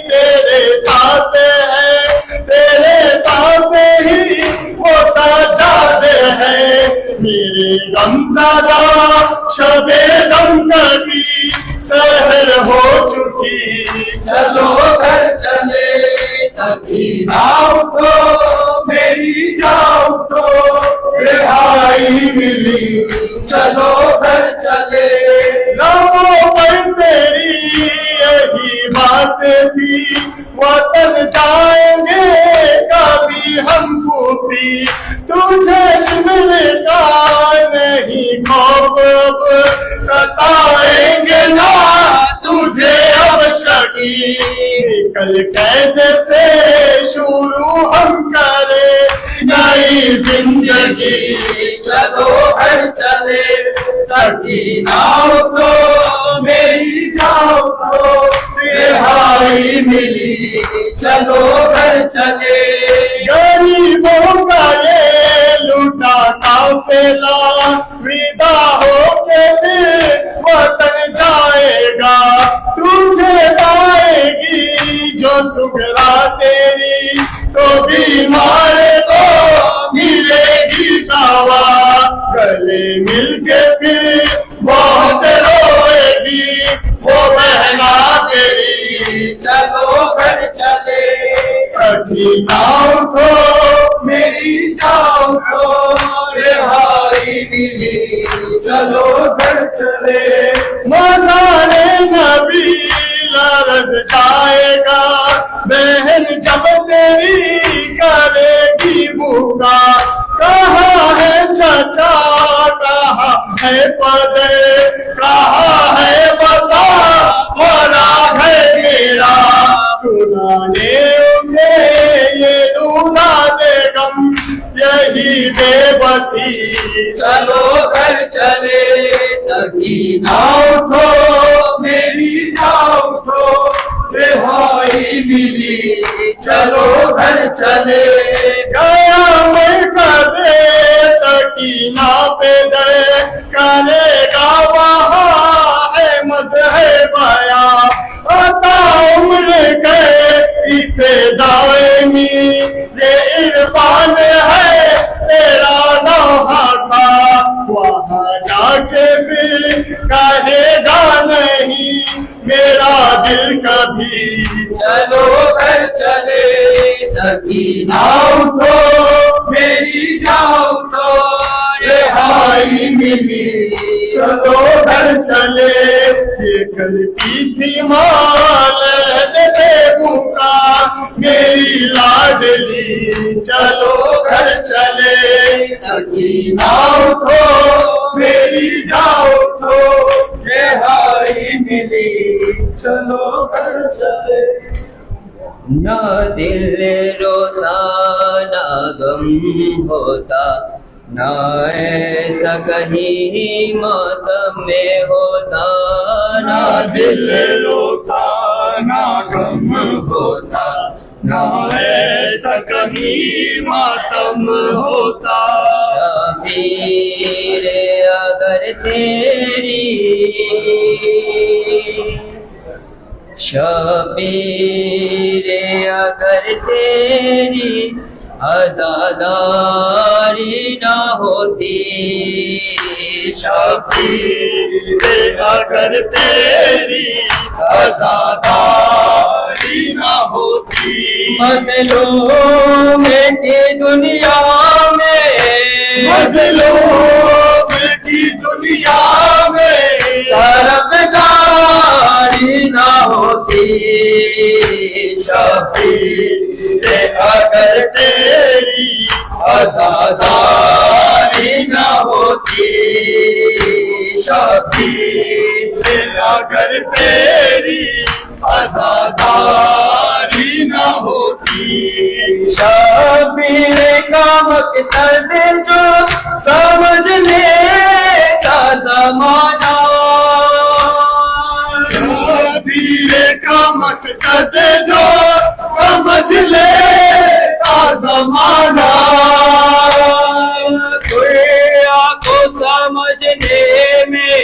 तेरे साथ है तेरे साथ ही वो सजाद है मेरे गमज़दा शबे दम कभी सहर हो चुकी चलो घर चले सकीना उठो मेरी जान उठो रिहाई मिली चलो घर चले लबों पर तेरी यही बात थी वतन जाएंगे कभी हम फूफी तुझे शिमले का नहीं खौफ सताएंगे ना तुझे अब शकी कल कैद से शुरू हम करे नई जिंदगी चलो घर चले सकीना उठो मेरी जान उठो रिहाई मिली चलो घर चले गरीबों का ये लूटा काफिला विदा होके फिर वतन जाएगा तुझे पाएगी जो सुगरा तेरी तो बीमार को मिलेगी दावा गले मिलके फिर बहुत रोएगी वो बहना तेरी चलो घर चले सकीना उठो मेरी जान उठो रिहाई मिली चलो घर चले मज़ारे नबी लरज़ जाएगा बहन जब तेरी करेगी भूखा कहाँ है चचा कहाँ है पदर कहाँ बेबसी चलो घर चले सकीना उठो मेरी जान उठो रिहाई मिली चलो घर चले कयामत दे सकीना पे दे करेगा वहाँ है मज़हब आया अता उम्र गए इसे दायमी ये इरफान है तेरा नौहा था वहाँ जाके फिर कहेगा नहीं मेरा दिल कभी चलो घर चले सकीना उठो मेरी जान उठो रिहाई मिली चलो घर चले ये करती थी माल बेबूका मेरी लाडली चलो घर चले सकीना उठो मेरी जान उठो रिहाई मिली चलो घर चले न दिल रोता न गम होता न ऐसा कहीं मातम में होता न दिल रोता न गम होता न ऐसा कहीं मातम होता शबीर अगर तेरी शबीर अगर तेरी आजादारी ना होती शबीर अगर तेरी आजादारी ना होती मज़लूम की दुनिया में मज़लूम की दुनिया में तरफदारी ना होती शबीर अगर तेरी आजादारी ना होती शबीर अगर तेरी आजादारी ना होती शबीर का मकसद जो समझ लेता ज़माना शबीर का मकसद जो समझ लेता ज़माना कुरान को समझने में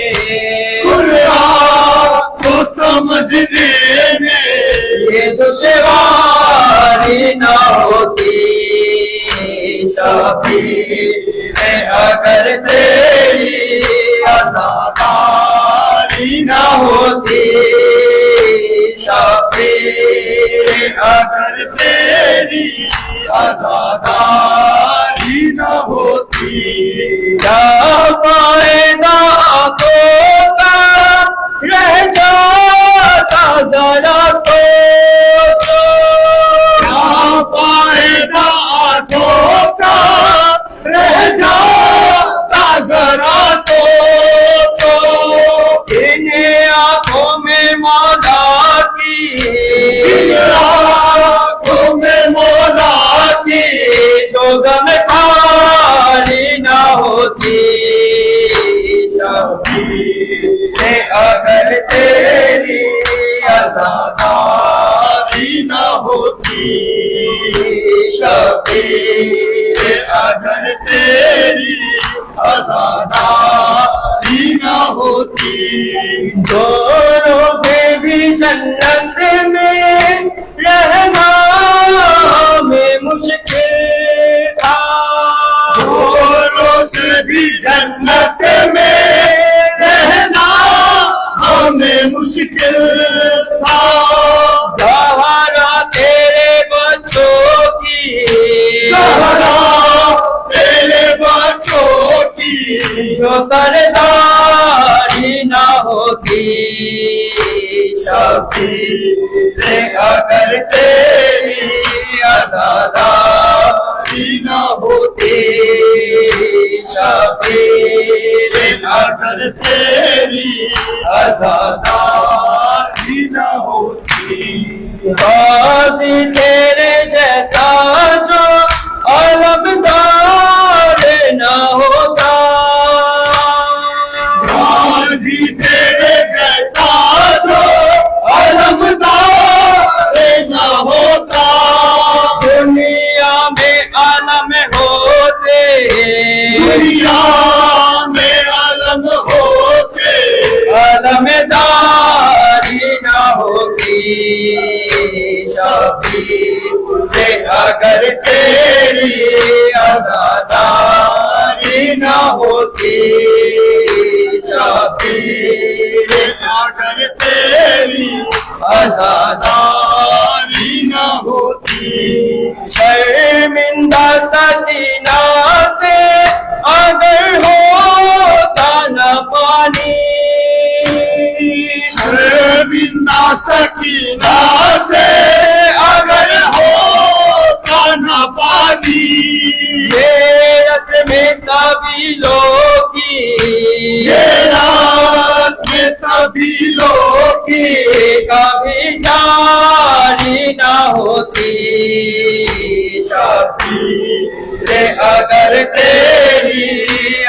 कुरान को समझने में ये दुश्वारी ना होती शबीर अगर तेरी आजादारी ना होती शबीर अगर तेरी आजादारी ना होती क्या फायदा आंखों का रह जाता जरा सोचो क्या फायदा आंखों का रह जाता जरा सोचो इन्हें आंखों में मौला की आंखों में मौला की जो गमखारी ना होती शबीर अगर तेरी आजादारी ना होती शबीर अगर तेरी आजादारी ना होती दोनों से भी जन्नत में रहना में मुश्किल था दोनों से भी जन्नत में रहना हमें मुश्किल था ज़हरा तेरे बच्चों की ज़हरा तेरे बच्चों की जो सरदारी ना होती शबीर अगर तेरी आजादारी ना होती शबीर अगर तेरी आजादारी ना होती गाज़ी तेरे जैसा जो अलमदार दुनिया में आलम होते आलमदारी न होती शबीर अगर तेरी आजादारी न होती शबीर अगर तेरी आजादारी न होती शर्मिंदा सदीना से अगर होता न पानी शर्मिंदा सकीना से अगर होता न पानी ये रस्म सभी लोग की ये रस्म सभी लोग की कभी जारी न होती शबीर अगर तेरी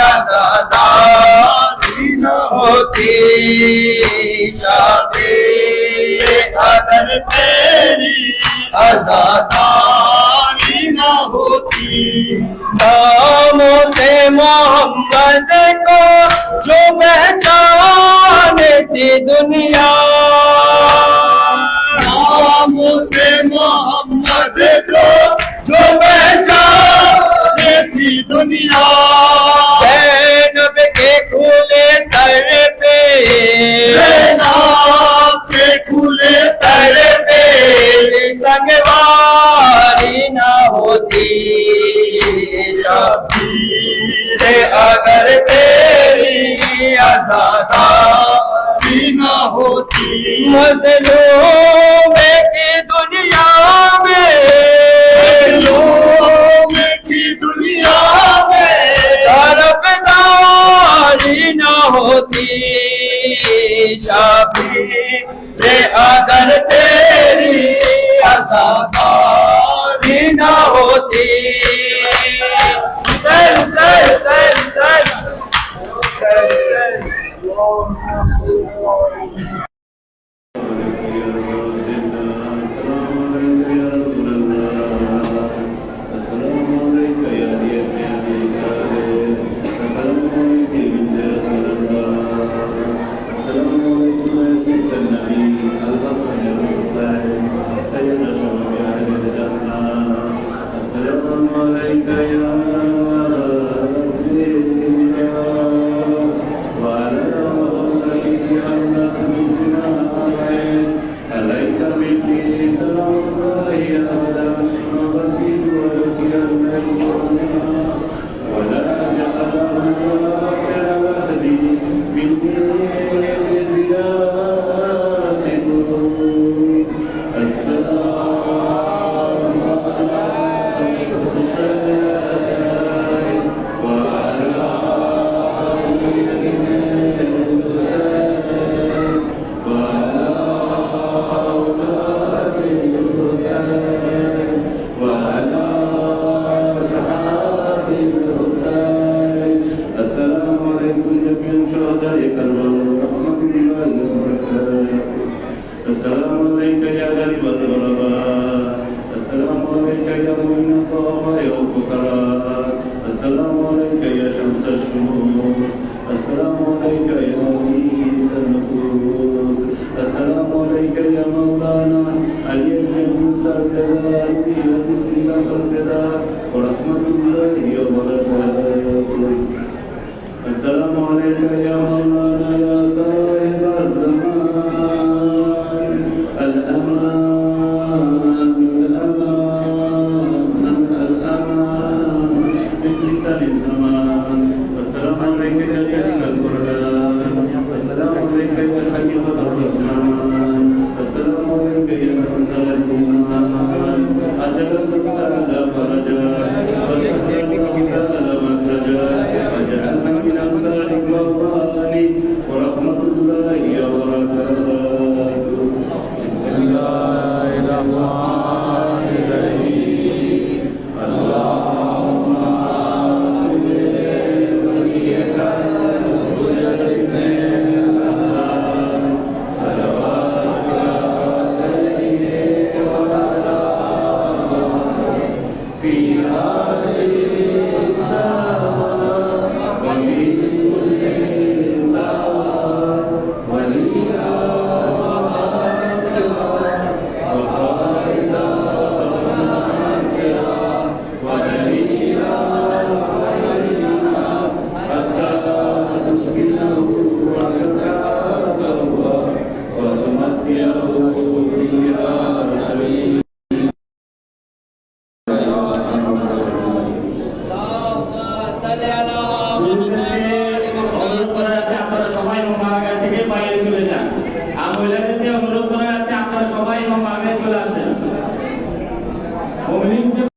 आजादारी न होती शबीर अगर तेरी आजादारी न होती नामों से मोहम्मद को जो पहचानती दुनिया नामों से मोहम्मद को जो पहचानती दुनिया जैनब के खुले सर पे जैनब के खुले सर पे संगवारी न होती शबीर अगर तेरी आजादारी न होती मज़लूम की दुनिया में मज़लूम की दुनिया में तरफदारी न होती शबीर अगर तेरी आजादारी न होती सर सर सर सर وعلى মহিলাদের